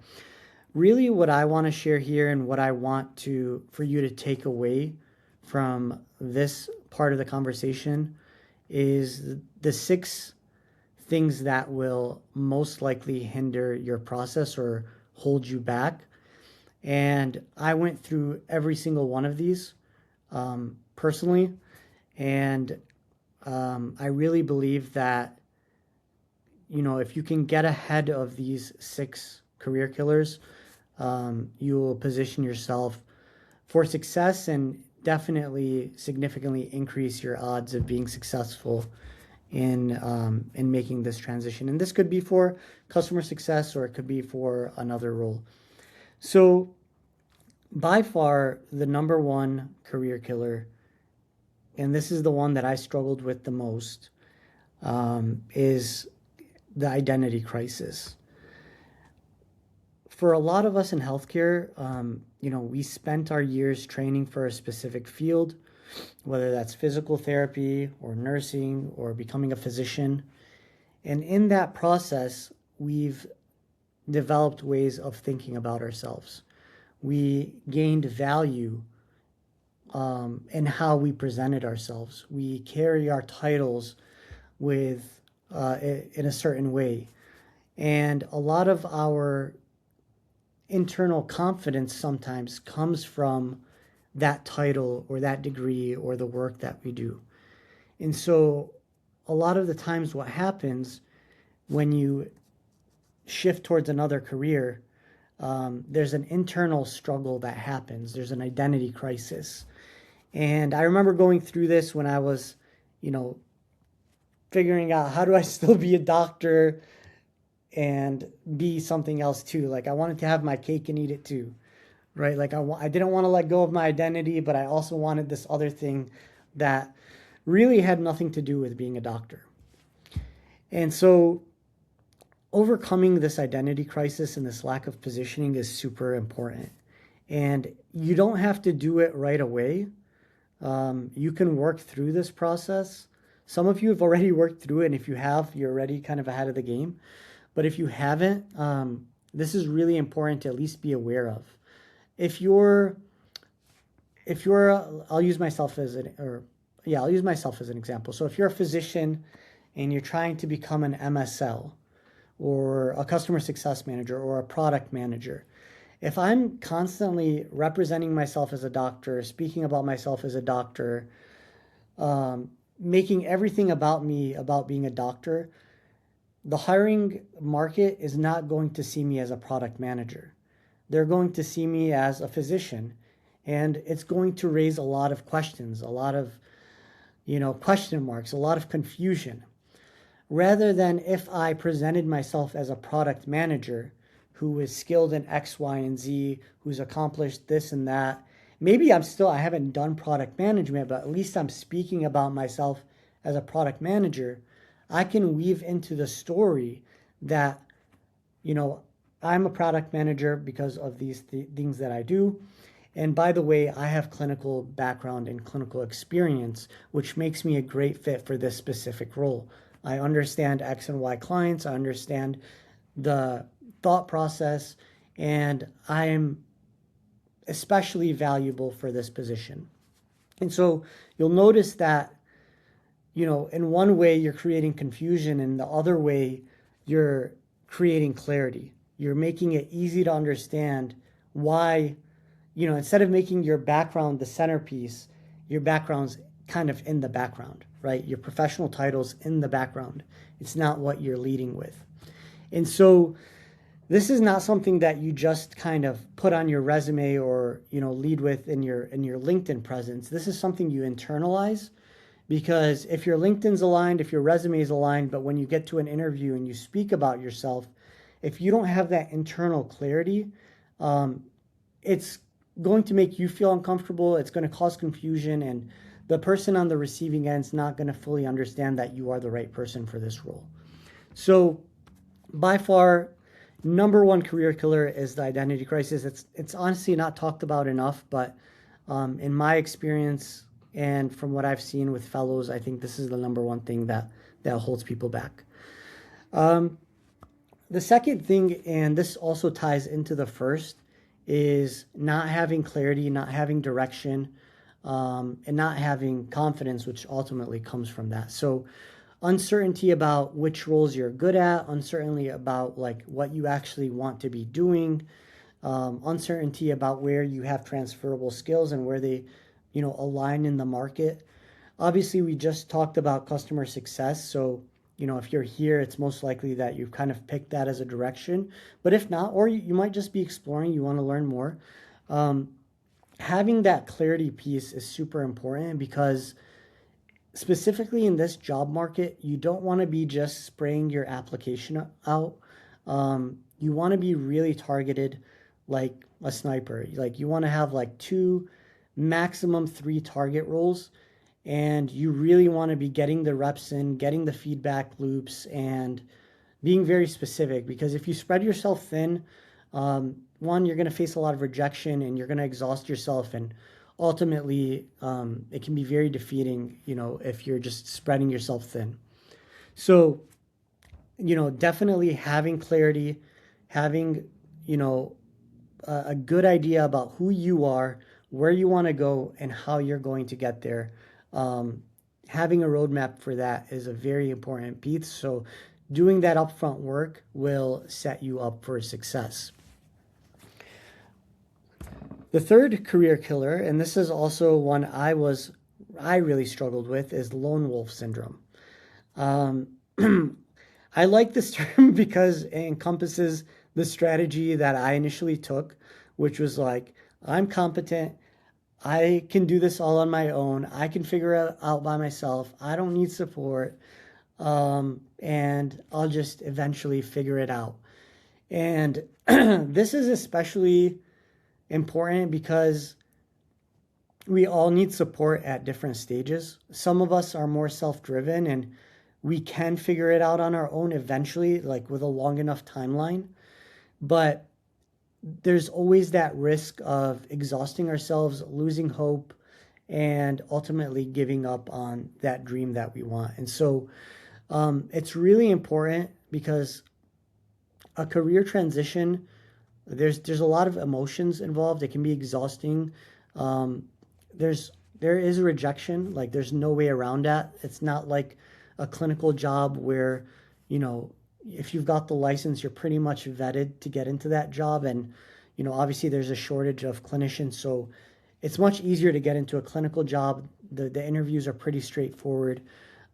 really what I want to share here and what I want for you to take away from this part of the conversation is the 6 things that will most likely hinder your process or hold you back. And I went through every single one of these personally, and I really believe that if you can get ahead of these 6 career killers, you will position yourself for success and definitely significantly increase your odds of being successful in making this transition. And this could be for customer success, or it could be for another role. So by far the number one career killer, and this is the one that I struggled with the most, is the identity crisis. For a lot of us in healthcare, we spent our years training for a specific field, whether that's physical therapy or nursing or becoming a physician. And in that process, we've developed ways of thinking about ourselves. We gained value in how we presented ourselves. We carry our titles in a certain way. And a lot of our internal confidence sometimes comes from that title or that degree or the work that we do. And so a lot of the times what happens when you shift towards another career, there's an internal struggle that happens. There's an identity crisis. And I remember going through this when I was, figuring out, how do I still be a doctor and be something else too? Like I wanted to have my cake and eat it too, right? Like I didn't want to let go of my identity, but I also wanted this other thing that really had nothing to do with being a doctor. And so overcoming this identity crisis and this lack of positioning is super important. And you don't have to do it right away. You can work through this process. Some of you have already worked through it, and if you have, you're already kind of ahead of the game. But if you haven't, this is really important to at least be aware of. I'll use myself as an example. So if you're a physician and you're trying to become an MSL, or a customer success manager or a product manager, if I'm constantly representing myself as a doctor, speaking about myself as a doctor, making everything about me about being a doctor, the hiring market is not going to see me as a product manager. They're going to see me as a physician, and it's going to raise a lot of questions, a lot of, question marks, a lot of confusion. Rather than if I presented myself as a product manager who is skilled in X, Y, and Z, who's accomplished this and that. Maybe I haven't done product management, but at least I'm speaking about myself as a product manager. I can weave into the story that, I'm a product manager because of these things that I do. And by the way, I have clinical background and clinical experience, which makes me a great fit for this specific role. I understand X and Y clients. I understand the thought process, and I am especially valuable for this position. And so you'll notice that, in one way you're creating confusion, and the other way you're creating clarity. You're making it easy to understand why, instead of making your background the centerpiece, your background's kind of in the background, right? Your professional title's in the background. It's not what you're leading with. And so this is not something that you just kind of put on your resume or, lead with in your LinkedIn presence. This is something you internalize, because if your LinkedIn's aligned, if your resume is aligned, but when you get to an interview and you speak about yourself, if you don't have that internal clarity, it's going to make you feel uncomfortable. It's going to cause confusion, and the person on the receiving end is not going to fully understand that you are the right person for this role. So by far, number one career killer is the identity crisis. It's honestly not talked about enough, but in my experience and from what I've seen with fellows, I think this is the number one thing that holds people back. The second thing, and this also ties into the first, is not having clarity, not having direction, and not having confidence, which ultimately comes from that. So uncertainty about which roles you're good at, uncertainty about what you actually want to be doing, uncertainty about where you have transferable skills and where they, align in the market. Obviously, we just talked about customer success. So, if you're here, it's most likely that you've kind of picked that as a direction. But if not, or you might just be exploring, you want to learn more. Having that clarity piece is super important, because specifically in this job market, you don't want to be just spraying your application out. You want to be really targeted like a sniper. You want to have 2, maximum 3 target roles, and you really want to be getting the reps in, getting the feedback loops, and being very specific, because if you spread yourself thin, one, you're going to face a lot of rejection, and you're going to exhaust yourself, and ultimately it can be very defeating, if you're just spreading yourself thin. So, definitely having clarity, having, a good idea about who you are, where you want to go, and how you're going to get there. Having a roadmap for that is a very important piece. So doing that upfront work will set you up for success. The third career killer, and this is also one I really struggled with, is lone wolf syndrome. I like this term because it encompasses the strategy that I initially took, which was I'm competent. I can do this all on my own. I can figure it out by myself. I don't need support. And I'll just eventually figure it out. And this is especially important because we all need support at different stages. Some of us are more self-driven, and we can figure it out on our own eventually, with a long enough timeline. But there's always that risk of exhausting ourselves, losing hope, and ultimately giving up on that dream that we want. And so it's really important, because a career transition, there's a lot of emotions involved. It can be exhausting. There is rejection. There's no way around that. It's not like a clinical job where, if you've got the license, you're pretty much vetted to get into that job. And, obviously there's a shortage of clinicians, so it's much easier to get into a clinical job. The interviews are pretty straightforward.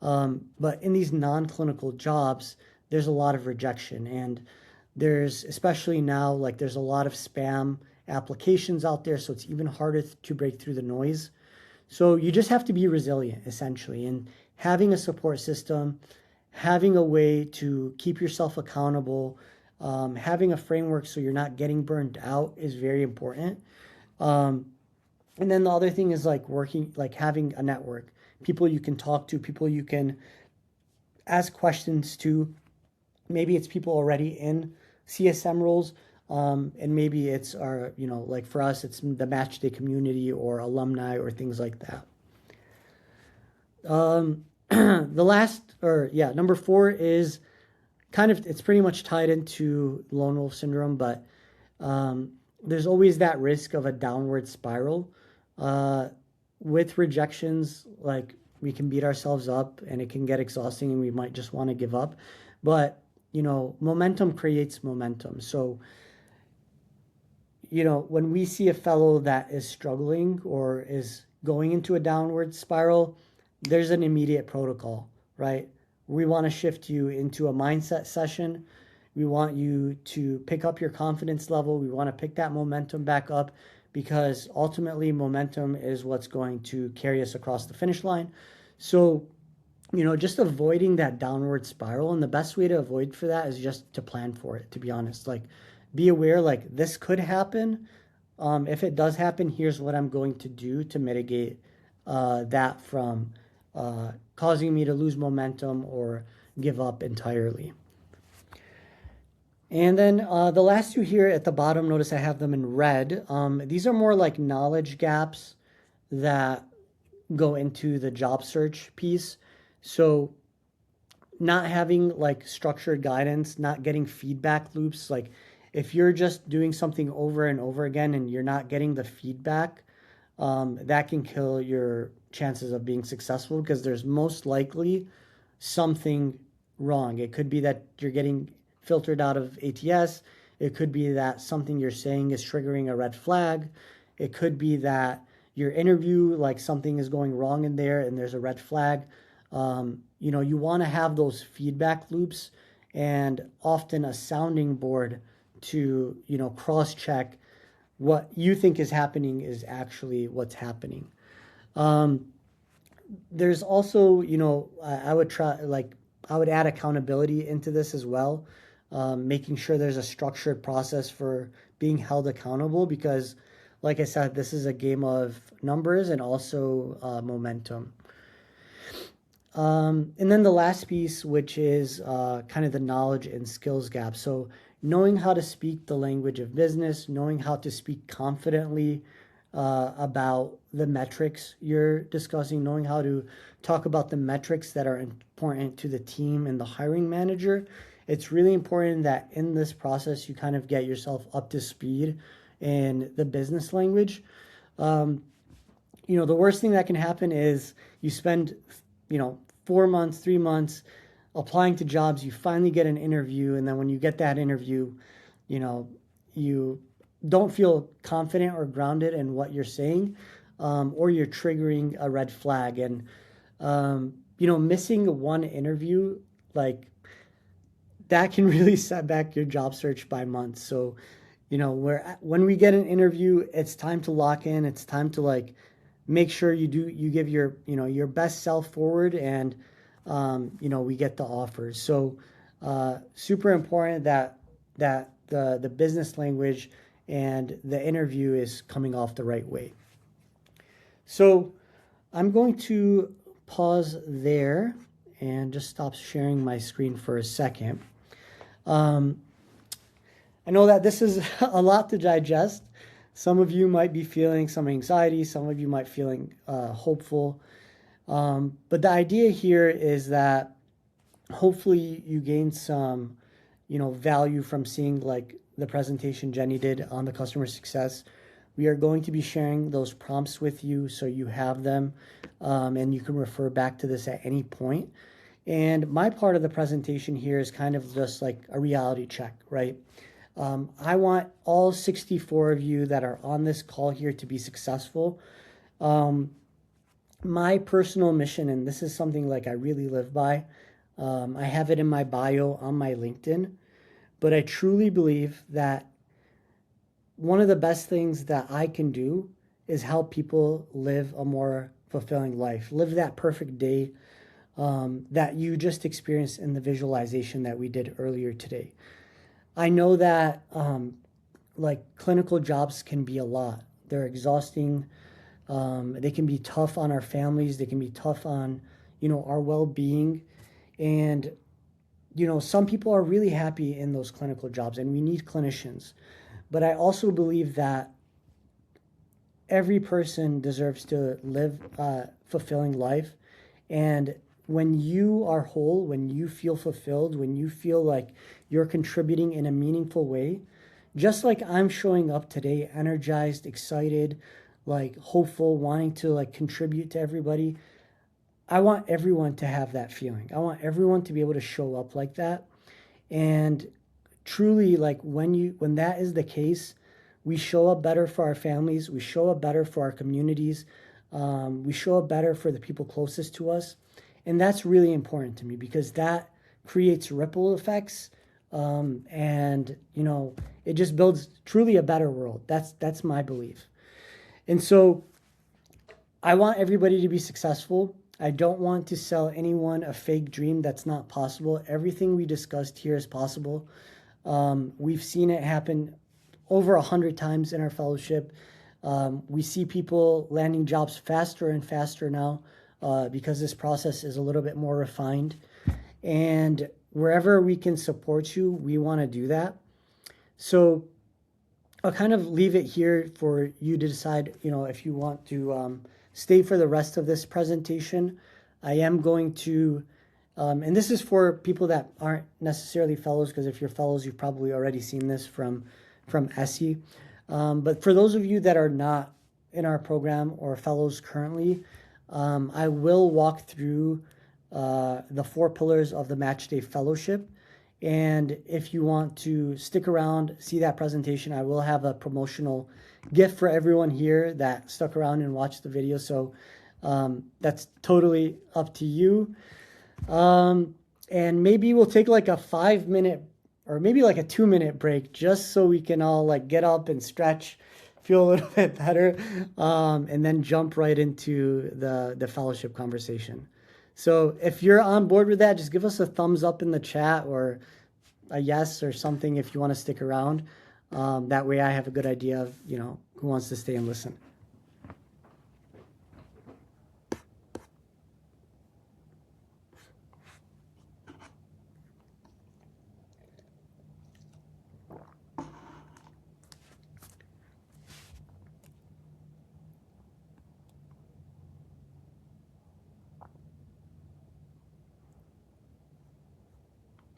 But in these non-clinical jobs, there's a lot of rejection. And there's, especially now, like there's a lot of spam applications out there, so it's even harder to break through the noise. So you just have to be resilient, essentially, and having a support system, having a way to keep yourself accountable, having a framework so you're not getting burned out is very important. And then the other thing is like working, like having a network, people you can talk to, people you can ask questions to. Maybe it's people already in CSM roles, and maybe it's our, like for us, it's the match day community or alumni or things like that. Number 4 is it's pretty much tied into lone wolf syndrome, but there's always that risk of a downward spiral. With rejections, like we can beat ourselves up and it can get exhausting and we might just want to give up. But, momentum creates momentum. So, when we see a fellow that is struggling or is going into a downward spiral, there's an immediate protocol, right? We want to shift you into a mindset session. We want you to pick up your confidence level. We want to pick that momentum back up, because ultimately momentum is what's going to carry us across the finish line. So, just avoiding that downward spiral. And the best way to avoid for that is just to plan for it, to be honest. Like, be aware, like, this could happen. If it does happen, here's what I'm going to do to mitigate that from causing me to lose momentum or give up entirely. And then the last 2 here at the bottom, notice I have them in red. These are more like knowledge gaps that go into the job search piece. So not having like structured guidance, not getting feedback loops. Like if you're just doing something over and over again and you're not getting the feedback, that can kill your chances of being successful, because there's most likely something wrong. It could be that you're getting filtered out of ATS. It could be that something you're saying is triggering a red flag. It could be that your interview, like something is going wrong in there and there's a red flag. You want to have those feedback loops and often a sounding board to, cross-check what you think is happening is actually what's happening. There's also, I would add accountability into this as well, making sure there's a structured process for being held accountable, because, like I said, this is a game of numbers and also momentum. And then the last piece, which is kind of the knowledge and skills gap. So knowing how to speak the language of business, knowing how to speak confidently about the metrics you're discussing, knowing how to talk about the metrics that are important to the team and the hiring manager. It's really important that in this process you kind of get yourself up to speed in the business language. The worst thing that can happen is you spend 4 months, 3 months applying to jobs, you finally get an interview, and then when you get that interview, you don't feel confident or grounded in what you're saying, or you're triggering a red flag. And missing one interview, like, that can really set back your job search by months. So when we get an interview, it's time to lock in. It's time to make sure you give your best self forward, and we get the offers. So super important that the business language and the interview is coming off the right way. So I'm going to pause there and just stop sharing my screen for a second. I know that this is a lot to digest. Some of you might be feeling some anxiety. Some of you might be feeling hopeful. But the idea here is that hopefully you gain some, value from seeing the presentation Jenny did on the customer success. We are going to be sharing those prompts with you so you have them, and you can refer back to this at any point. And my part of the presentation here is kind of just like a reality check, right? I want all 64 of you that are on this call here to be successful. My personal mission, and this is something like I really live by, I have it in my bio on my LinkedIn, but I truly believe that one of the best things that I can do is help people live a more fulfilling life, live that perfect day that you just experienced in the visualization that we did earlier today. I know that like clinical jobs can be a lot. They're exhausting. They can be tough on our families. They can be tough on, our well-being. And, some people are really happy in those clinical jobs, and we need clinicians. But I also believe that every person deserves to live a fulfilling life. And when you are whole, when you feel fulfilled, when you feel like you're contributing in a meaningful way, just like I'm showing up today, energized, excited, like hopeful, wanting to like contribute to everybody, I want everyone to have that feeling. I want everyone to be able to show up like that. And truly, like when that is the case, we show up better for our families, we show up better for our communities, we show up better for the people closest to us. And that's really important to me because that creates ripple effects. And it just builds truly a better world. That's my belief. And so I want everybody to be successful. I don't want to sell anyone a fake dream that's not possible. Everything we discussed here is possible. We've seen it happen over 100 times in our fellowship. We see people landing jobs faster and faster now because this process is a little bit more refined. And wherever we can support you, we want to do that. So I'll kind of leave it here for you to decide, if you want to stay for the rest of this presentation. I am going to, and this is for people that aren't necessarily fellows, because if you're fellows, you've probably already seen this from Essie. But for those of you that are not in our program or fellows currently, I will walk through the 4 pillars of the Match Day Fellowship. And if you want to stick around, see that presentation, I will have a promotional gift for everyone here that stuck around and watched the video. So that's totally up to you. And maybe we'll take like a 5-minute or maybe like a 2-minute break just so we can all like get up and stretch, feel a little bit better, and then jump right into the fellowship conversation. So if you're on board with that, just give us a thumbs up in the chat or a yes or something if you want to stick around. That way I have a good idea of, who wants to stay and listen.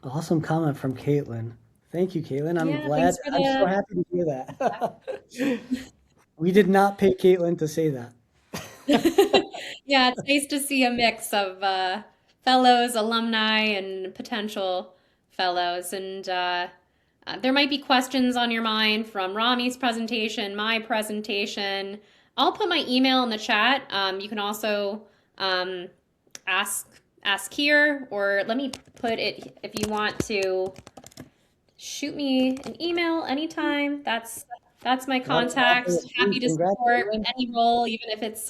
Awesome comment from Caitlin. Thank you, Caitlin. I'm Yeah, glad. thanks for I'm so the. happy to hear that. We did not pay Caitlin to say that. Yeah, it's nice to see a mix of fellows, alumni, and potential fellows. And there might be questions on your mind from Rami's presentation, my presentation. I'll put my email in the chat. You can also um, ask here, or let me put it if you want to shoot me an email anytime. That's my What an contact. awesome Happy to Congrats, support with Caitlin. any role, even if it's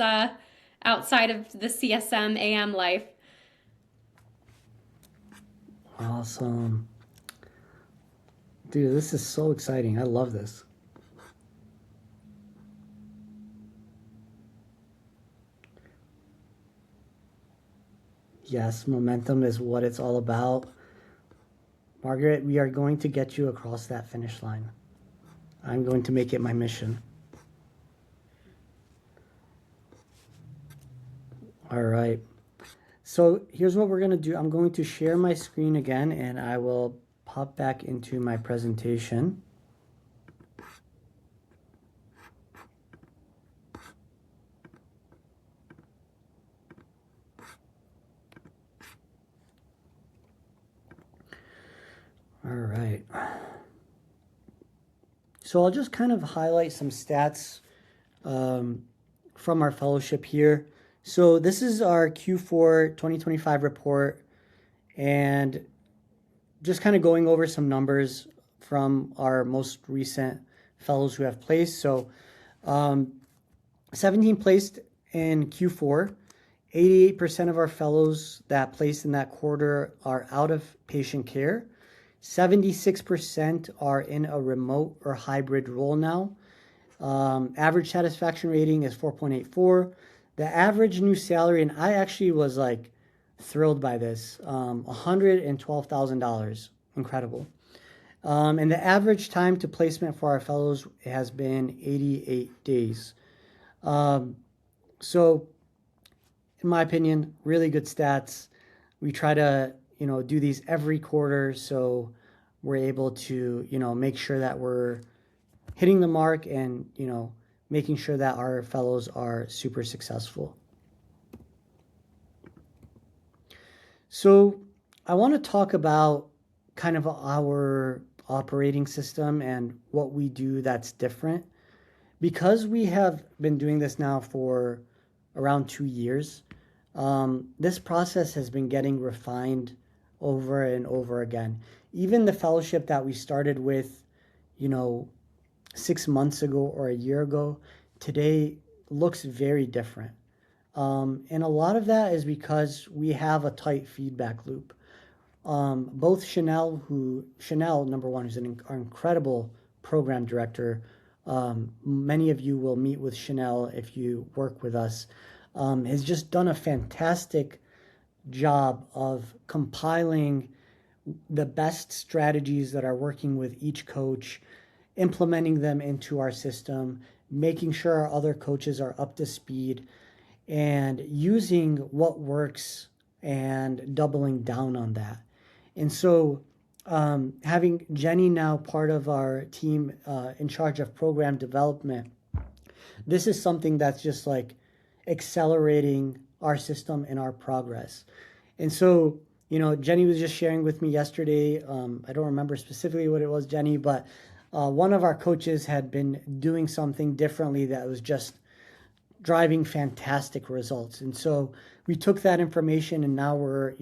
outside of the CSM AM life. Awesome. Dude, this is so exciting. I love this. Yes, momentum is what it's all about. Margaret, we are going to get you across that finish line. I'm going to make it my mission. All right. So here's what we're going to do. I'm going to share my screen again, and I will pop back into my presentation. So I'll just kind of highlight some stats from our fellowship here. So this is our Q4 2025 report, and just kind of going over some numbers from our most recent fellows who have placed. So 17 placed in Q4. 88% of our fellows that placed in that quarter are out of patient care. 76% are in a remote or hybrid role now. Average satisfaction rating is 4.84. The average new salary, and I actually was like thrilled by this, $112,000. Incredible. And the average time to placement for our fellows has been 88 days. So in my opinion, really good stats. We try to, do these every quarter, so we're able to, make sure that we're hitting the mark and, making sure that our fellows are super successful. So I want to talk about kind of our operating system and what we do that's different. Because we have been doing this now for around 2 years, this process has been getting refined over and over again. Even the fellowship that we started with, 6 months ago or a year ago, today looks very different. And a lot of that is because we have a tight feedback loop. Both Chanel, number one, who's our incredible program director. Many of you will meet with Chanel if you work with us, has just done a fantastic job of compiling the best strategies that are working with each coach, implementing them into our system, making sure our other coaches are up to speed, and using what works and doubling down on that. And so having Jenny now part of our team in charge of program development, this is something that's just like accelerating our system and our progress. And so, Jenny was just sharing with me yesterday, I don't remember specifically what it was, Jenny, but one of our coaches had been doing something differently that was just driving fantastic results. And so we took that information and now we're,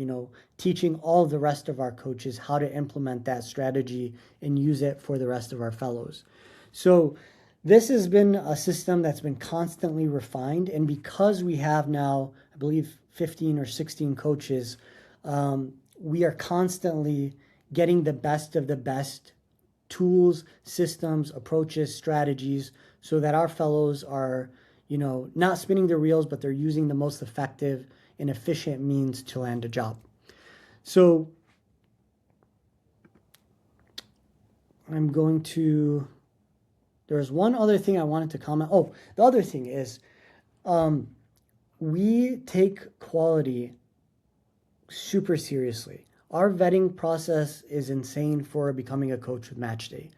teaching all of the rest of our coaches how to implement that strategy and use it for the rest of our fellows. So this has been a system that's been constantly refined. And because we have now, I believe, 15 or 16 coaches, we are constantly getting the best of the best tools, systems, approaches, strategies, so that our fellows are, not spinning their wheels, but they're using the most effective and efficient means to land a job. So there's one other thing I wanted to comment. Oh, the other thing is we take quality super seriously. Our vetting process is insane for becoming a coach with Matchday.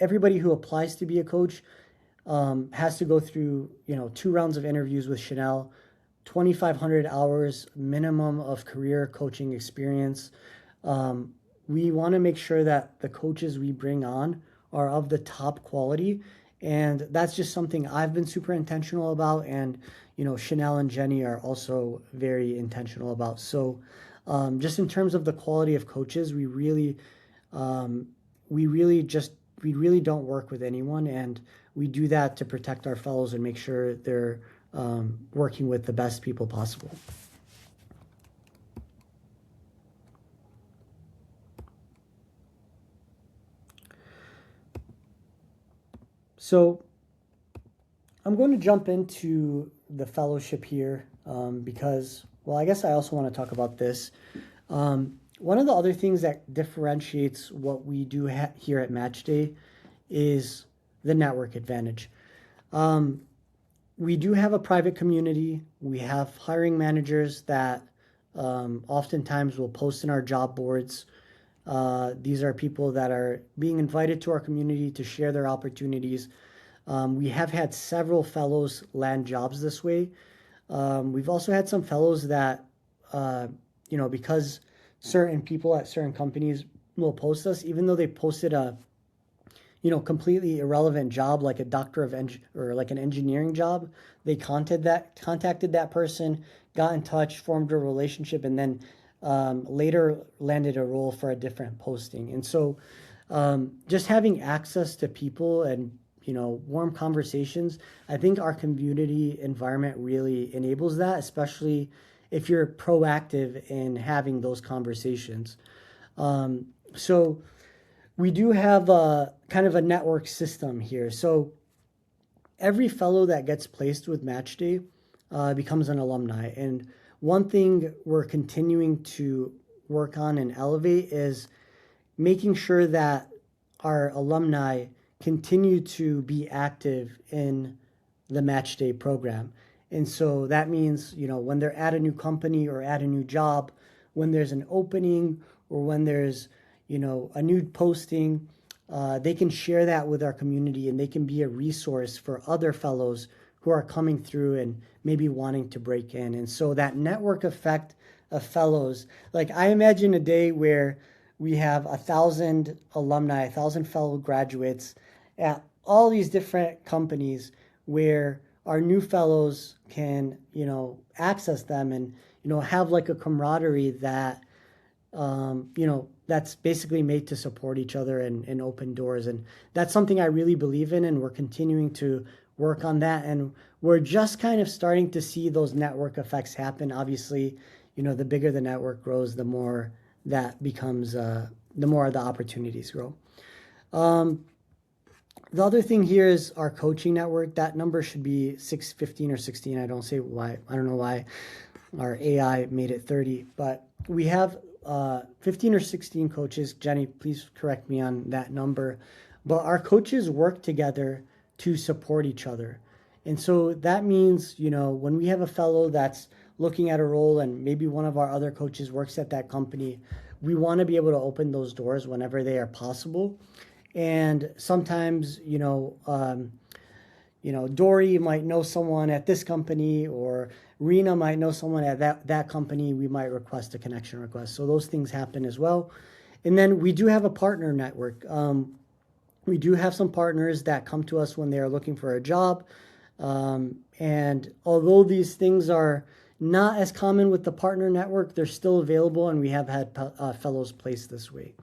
Everybody who applies to be a coach has to go through, 2 rounds of interviews with Chanel, 2,500 hours minimum of career coaching experience. We want to make sure that the coaches we bring on are of the top quality. And that's just something I've been super intentional about. And, Chanel and Jenny are also very intentional about. So just in terms of the quality of coaches, we really don't work with anyone. And we do that to protect our fellows and make sure they're working with the best people possible. So I'm going to jump into the fellowship here because, well, I guess I also want to talk about this. One of the other things that differentiates what we do here at Matchday is the network advantage. We do have a private community. We have hiring managers that oftentimes will post in our job boards. These are people that are being invited to our community to share their opportunities. We have had several fellows land jobs this way. We've also had some fellows that, because certain people at certain companies will post us, even though they posted a completely irrelevant job like a doctor of or like an engineering job. They contacted that person, got in touch, formed a relationship, and then later landed a role for a different posting. And so just having access to people and warm conversations, I think our community environment really enables that, especially if you're proactive in having those conversations. So we do have a kind of a network system here. So every fellow that gets placed with Match Day becomes an alumni. And one thing we're continuing to work on and elevate is making sure that our alumni continue to be active in the Match Day program. And so that means, when they're at a new company or at a new job, when there's an opening or when there's a new posting, they can share that with our community, and they can be a resource for other fellows who are coming through and maybe wanting to break in. And so that network effect of fellows, like I imagine a day where we have 1,000 alumni, 1,000 fellow graduates at all these different companies where our new fellows can, access them and, have like a camaraderie that, that's basically made to support each other and open doors. And that's something I really believe in, and we're continuing to work on that. And we're just kind of starting to see those network effects happen. Obviously, the bigger the network grows, the more that becomes, the more the opportunities grow. The other thing here is our coaching network. That number should be 15 or 16. I don't know why our AI made it 30, but we have 15 or 16 coaches. Jenny, please correct me on that number. But our coaches work together to support each other. And so that means, when we have a fellow that's looking at a role and maybe one of our other coaches works at that company, we want to be able to open those doors whenever they are possible. And sometimes, Dory might know someone at this company, or Rena might know someone at that company. We might request a connection request. So those things happen as well. And then we do have a partner network. We do have some partners that come to us when they are looking for a job. And although these things are not as common with the partner network, they're still available, and we have had fellows placed this way.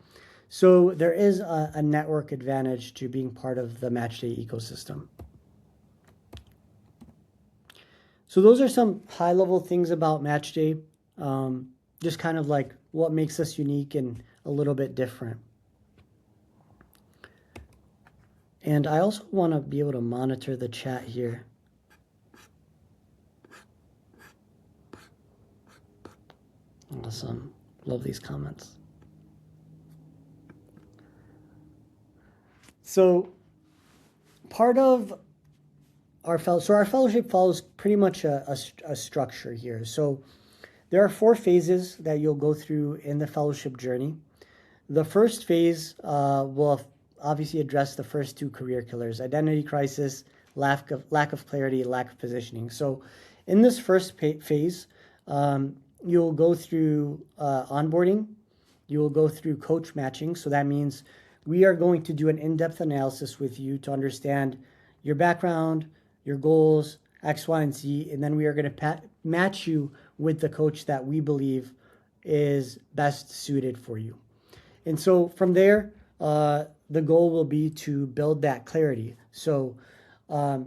So there is a network advantage to being part of the Match Day ecosystem. So those are some high-level things about Match Day, just kind of like what makes us unique and a little bit different. And I also want to be able to monitor the chat here. Awesome. Love these comments. So part of our fellowship follows pretty much a structure here. So there are 4 phases that you'll go through in the fellowship journey. The first phase will obviously address the first 2 career killers: identity crisis, lack of clarity, lack of positioning. So in this first phase, you'll go through onboarding. You will go through coach matching. So that means we are going to do an in-depth analysis with you to understand your background, your goals, X, Y, and Z, and then we are going to match you with the coach that we believe is best suited for you. And so from there, the goal will be to build that clarity. So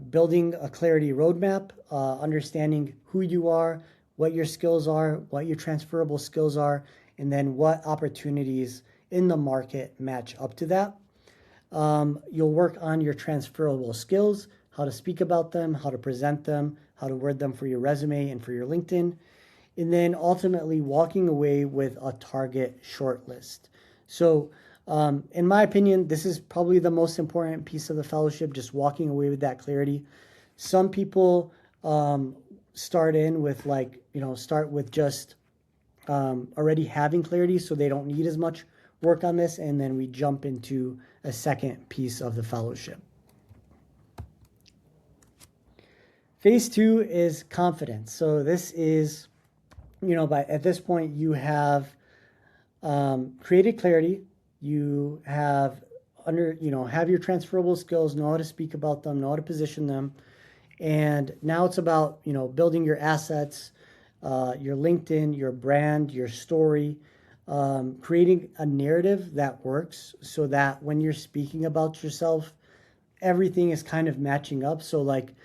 building a clarity roadmap, understanding who you are, what your skills are, what your transferable skills are, and then what opportunities in the market match up to that. You'll work on your transferable skills, how to speak about them, how to present them, how to word them for your resume and for your LinkedIn, and then ultimately walking away with a target shortlist. So in my opinion, this is probably the most important piece of the fellowship, just walking away with that clarity. Some people start with just already having clarity, so they don't need as much work on this, and then we jump into a second piece of the fellowship. Phase 2 is confidence. So this is, at this point you have created clarity, you have have your transferable skills, know how to speak about them, know how to position them. And now it's about, building your assets, your LinkedIn, your brand, your story, creating a narrative that works so that when you're speaking about yourself, everything is kind of matching up. So like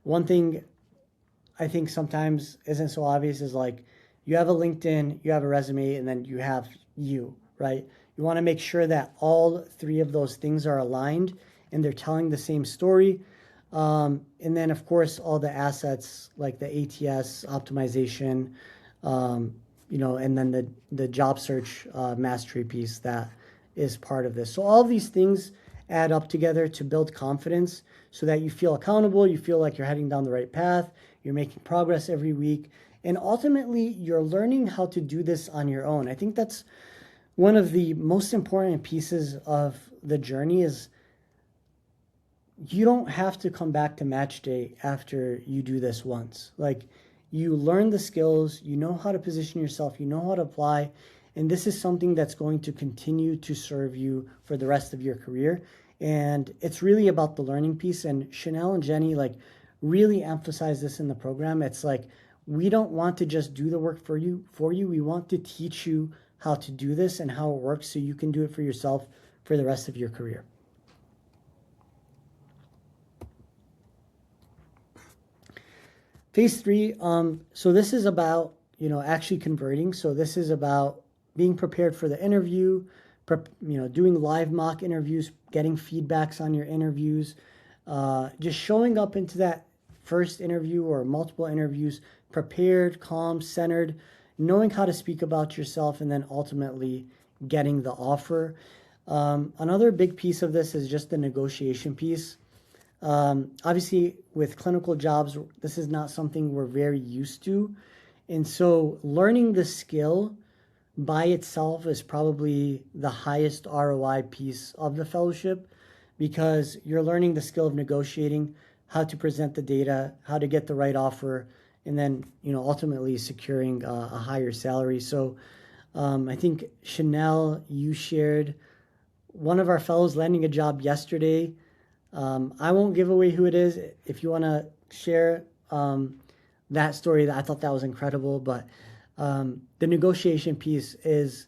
one thing I think sometimes isn't so obvious is like you have a LinkedIn, you have a resume, and then you have you, right? You want to make sure that all three of those things are aligned and they're telling the same story. And then, of course, all the assets like the ATS optimization, and then the job search mastery piece that is part of this. So all of these things add up together to build confidence so that you feel accountable, you feel like you're heading down the right path, you're making progress every week, and ultimately you're learning how to do this on your own. I think that's one of the most important pieces of the journey is you don't have to come back to match day after you do this once. Like you learn the skills, you know how to position yourself, you know how to apply, and this is something that's going to continue to serve you for the rest of your career. And it's really about the learning piece. And Chanel and Jenny like really emphasize this in the program. It's like we don't want to just do the work for you. We want to teach you how to do this and how it works so you can do it for yourself for the rest of your career. Phase 3, so this is about, actually converting. So this is about being prepared for the interview, doing live mock interviews, getting feedbacks on your interviews, just showing up into that first interview or multiple interviews, prepared, calm, centered, knowing how to speak about yourself, and then ultimately getting the offer. Another big piece of this is just the negotiation piece. Obviously, with clinical jobs, this is not something we're very used to. And so learning the skill by itself is probably the highest ROI piece of the fellowship because you're learning the skill of negotiating, how to present the data, how to get the right offer, and then, ultimately securing a higher salary. So I think, Chanel, you shared one of our fellows landing a job yesterday. I won't give away who it is. If you want to share that story, I thought that was incredible. But the negotiation piece is,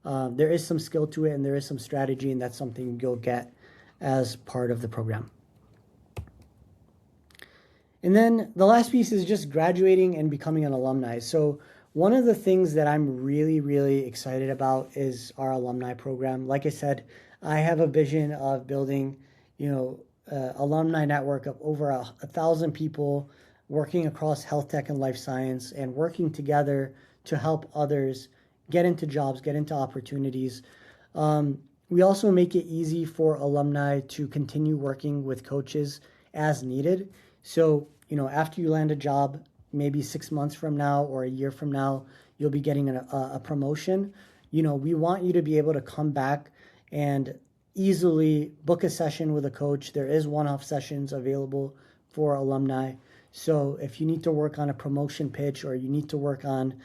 there is some skill to it and there is some strategy, and that's something you'll get as part of the program. And then the last piece is just graduating and becoming an alumni. So one of the things that I'm really, really excited about is our alumni program. Like I said, I have a vision of building, alumni network of over 1,000 people working across health tech and life science and working together to help others get into jobs, get into opportunities. We also make it easy for alumni to continue working with coaches as needed. So, after you land a job, maybe 6 months from now or a year from now, you'll be getting a promotion. We want you to be able to come back and easily book a session with a coach. There is one-off sessions available for alumni. So if you need to work on a promotion pitch or you need to work on,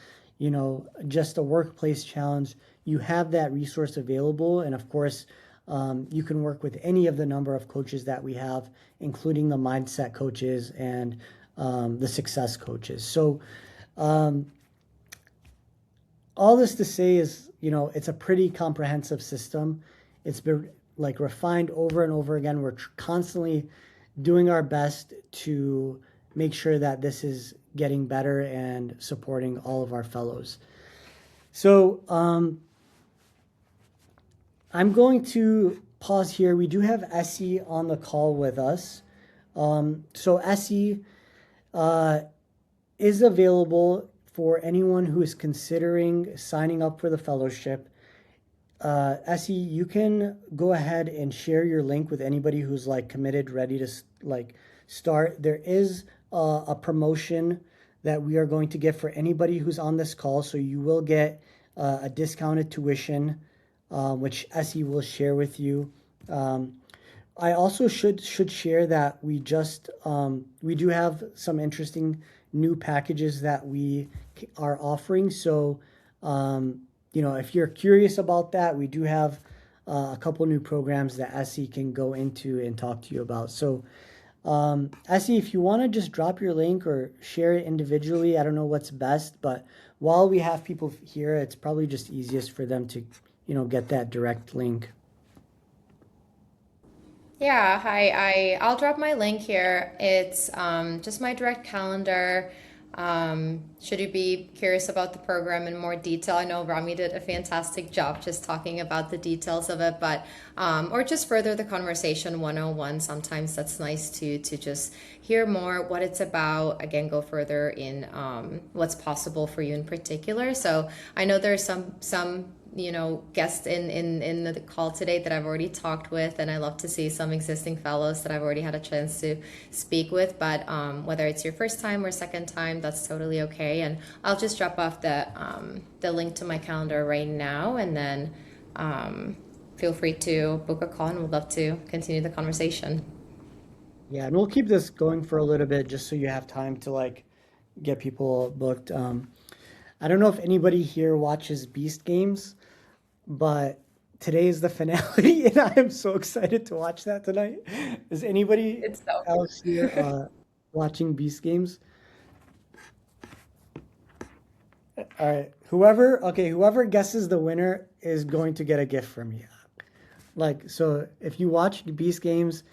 just a workplace challenge, you have that resource available. And of course, you can work with any of the number of coaches that we have, including the mindset coaches and the success coaches. So all this to say is, it's a pretty comprehensive system. It's been like refined over and over again. We're constantly doing our best to make sure that this is getting better and supporting all of our fellows. So I'm going to pause here. We do have Essie on the call with us. So Essie is available for anyone who is considering signing up for the fellowship. Essie, you can go ahead and share your link with anybody who's like committed, ready to start. There is a promotion that we are going to get for anybody who's on this call. So you will get a discounted tuition, which Essie will share with you. I also should share that we do have some interesting new packages that we are offering. So, if you're curious about that, we do have a couple new programs that Essie can go into and talk to you about. So, Essie, if you want to just drop your link or share it individually, I don't know what's best, but while we have people here, it's probably just easiest for them to, get that direct link. Yeah, hi. I'll drop my link here. It's just my direct calendar. Should you be curious about the program in more detail? I know Rami did a fantastic job just talking about the details of it, but or just further the conversation 101. Sometimes that's nice to just hear more what it's about. Again, go further in what's possible for you in particular. So I know there's some guests in the call today that I've already talked with, and I love to see some existing fellows that I've already had a chance to speak with. But whether it's your first time or second time, that's totally okay. And I'll just drop off the link to my calendar right now, and then feel free to book a call, and we'd love to continue the conversation. Yeah, and we'll keep this going for a little bit just so you have time to like get people booked. I don't know if anybody here watches Beast Games, but today is the finale, and I am so excited to watch that tonight. Is anybody It's so else here watching Beast Games? All right, whoever guesses the winner is going to get a gift from me. Like, so if you watch Beast Games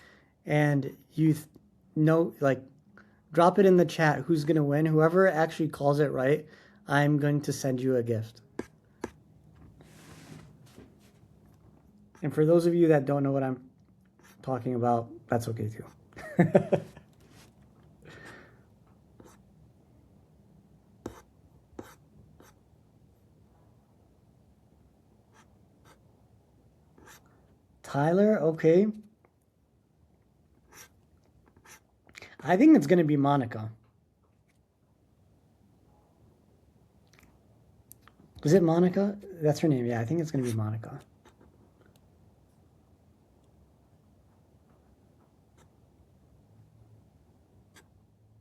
and know, like, drop it in the chat who's gonna win. Whoever actually calls it right, I'm going to send you a gift. And for those of you that don't know what I'm talking about, that's okay too. Tyler, okay. I think it's going to be Monica. Is it Monica? That's her name. Yeah, I think it's going to be Monica.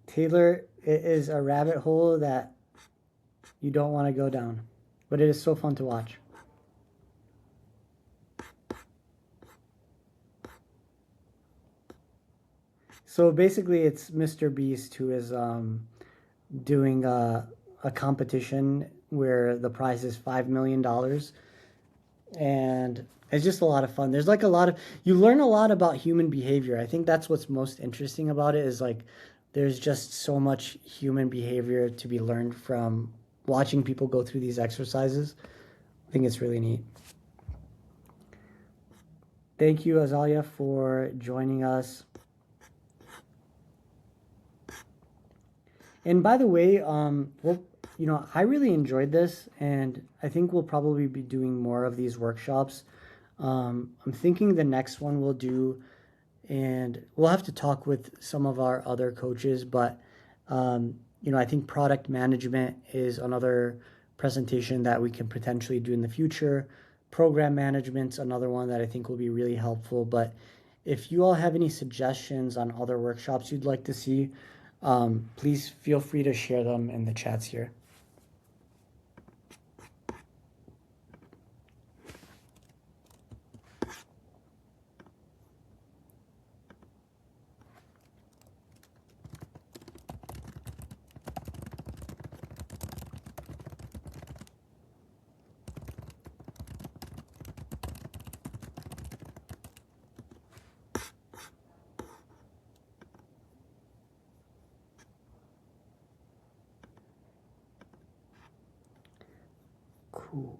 Taylor, it is a rabbit hole that you don't want to go down, but it is so fun to watch. So basically, it's Mr. Beast who is doing a competition where the prize is $5 million, and it's just a lot of fun. There's like you learn a lot about human behavior. I think that's what's most interesting about it is like there's just so much human behavior to be learned from watching people go through these exercises. I think it's really neat. Thank you, Azalea, for joining us. And by the way, I really enjoyed this, and I think we'll probably be doing more of these workshops. I'm thinking the next one we'll do, and we'll have to talk with some of our other coaches, but I think product management is another presentation that we can potentially do in the future. Program management's another one that I think will be really helpful. But if you all have any suggestions on other workshops you'd like to see, please feel free to share them in the chats here. Cool.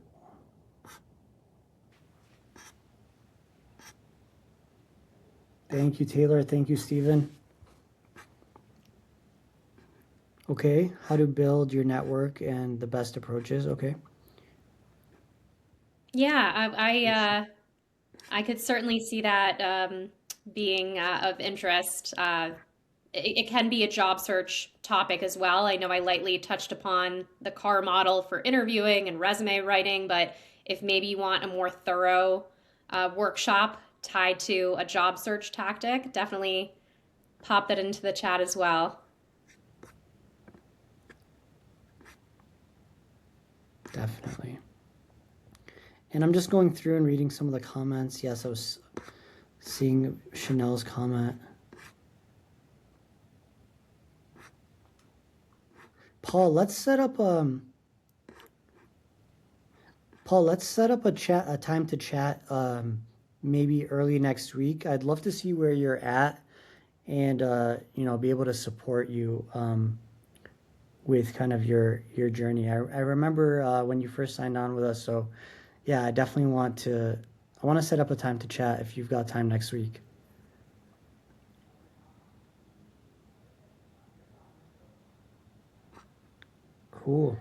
Thank you, Taylor. Thank you, Stephen. Okay, how to build your network and the best approaches. Okay. Yeah, I could certainly see that being of interest. It can be a job search topic as well. I know I lightly touched upon the CAR model for interviewing and resume writing, but if maybe you want a more thorough workshop tied to a job search tactic, definitely pop that into the chat as well. Definitely. And I'm just going through and reading some of the comments. Yes, I was seeing Chanel's comment. Paul, let's set up a time to chat maybe early next week. I'd love to see where you're at and be able to support you with kind of your journey. I remember when you first signed on with us, so yeah, I definitely want to set up a time to chat if you've got time next week. Cool.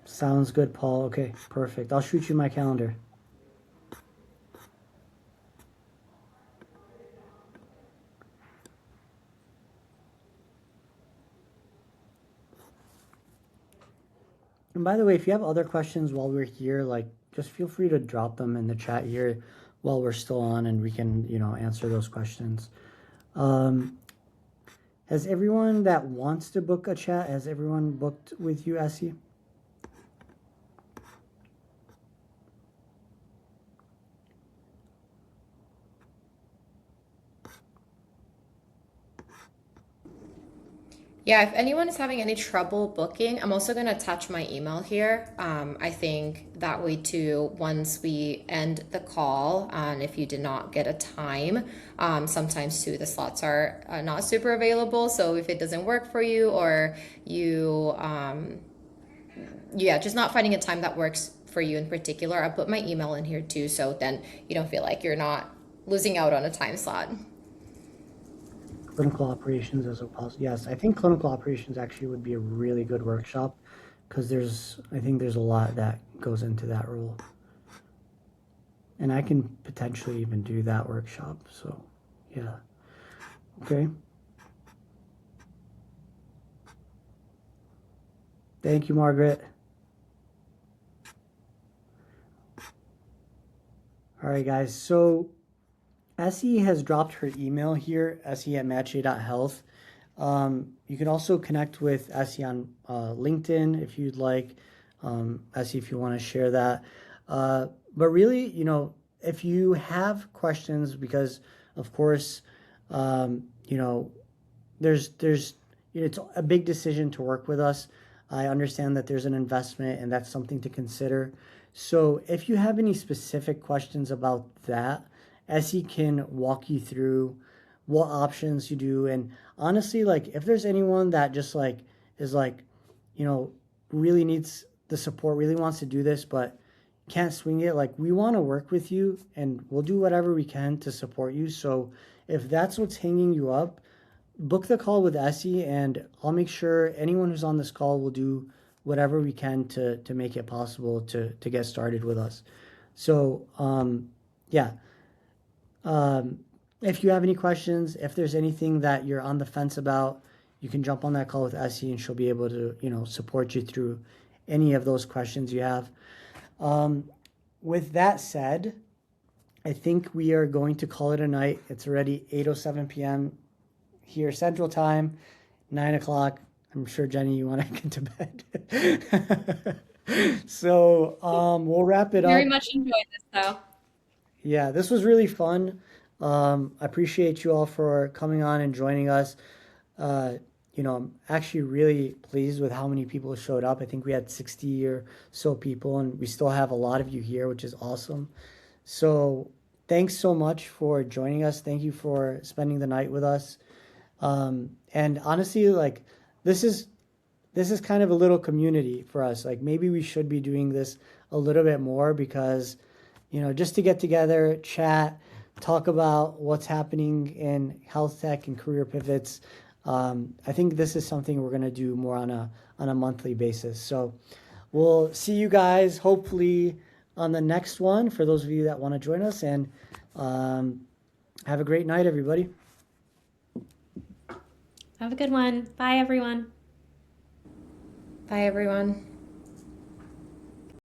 Sounds good, Paul. Okay, perfect. I'll shoot you my calendar. And by the way, if you have other questions while we're here, like just feel free to drop them in the chat here while we're still on, and we can, answer those questions. Has everyone that wants to book a chat, has everyone booked with you, Essie? Yeah, if anyone is having any trouble booking, I'm also going to attach my email here. I think that way too, once we end the call, and if you did not get a time, sometimes too, the slots are not super available. So if it doesn't work for you, or you, just not finding a time that works for you in particular, I'll put my email in here too. So then you don't feel like you're not losing out on a time slot. Clinical operations as a possible. Yes, I think clinical operations actually would be a really good workshop because I think there's a lot that goes into that role. And I can potentially even do that workshop. So, yeah. Okay. Thank you, Margaret. All right, guys. So Essie has dropped her email here, essie@matcha.health. You can also connect with Essie on LinkedIn if you'd like. Essie, if you want to share that. But really, if you have questions, because of course, there's it's a big decision to work with us. I understand that there's an investment, and that's something to consider. So if you have any specific questions about that, Essie can walk you through what options you do. And honestly, like if there's anyone that just is really needs the support, really wants to do this, but can't swing it, like we want to work with you and we'll do whatever we can to support you. So if that's what's hanging you up, book the call with Essie, and I'll make sure anyone who's on this call will do whatever we can to make it possible to get started with us. So yeah. If you have any questions, if there's anything that you're on the fence about, you can jump on that call with Essie and she'll be able to, support you through any of those questions you have. With that said, I think we are going to call it a night. It's already 8:07 p.m. here Central Time, 9 o'clock. I'm sure, Jenny, you want to get to bed. So we'll wrap it up. Very much enjoyed this, though. Yeah, this was really fun. I appreciate you all for coming on and joining us. I'm actually really pleased with how many people showed up. I think we had 60 or so people, and we still have a lot of you here, which is awesome. So thanks so much for joining us. Thank you for spending the night with us. And honestly, like this is kind of a little community for us. Like maybe we should be doing this a little bit more because, just to get together, chat, talk about what's happening in health tech and career pivots. I think this is something we're going to do more on a monthly basis. So we'll see you guys hopefully on the next one for those of you that want to join us, and have a great night, everybody. Have a good one. Bye, everyone. Bye, everyone.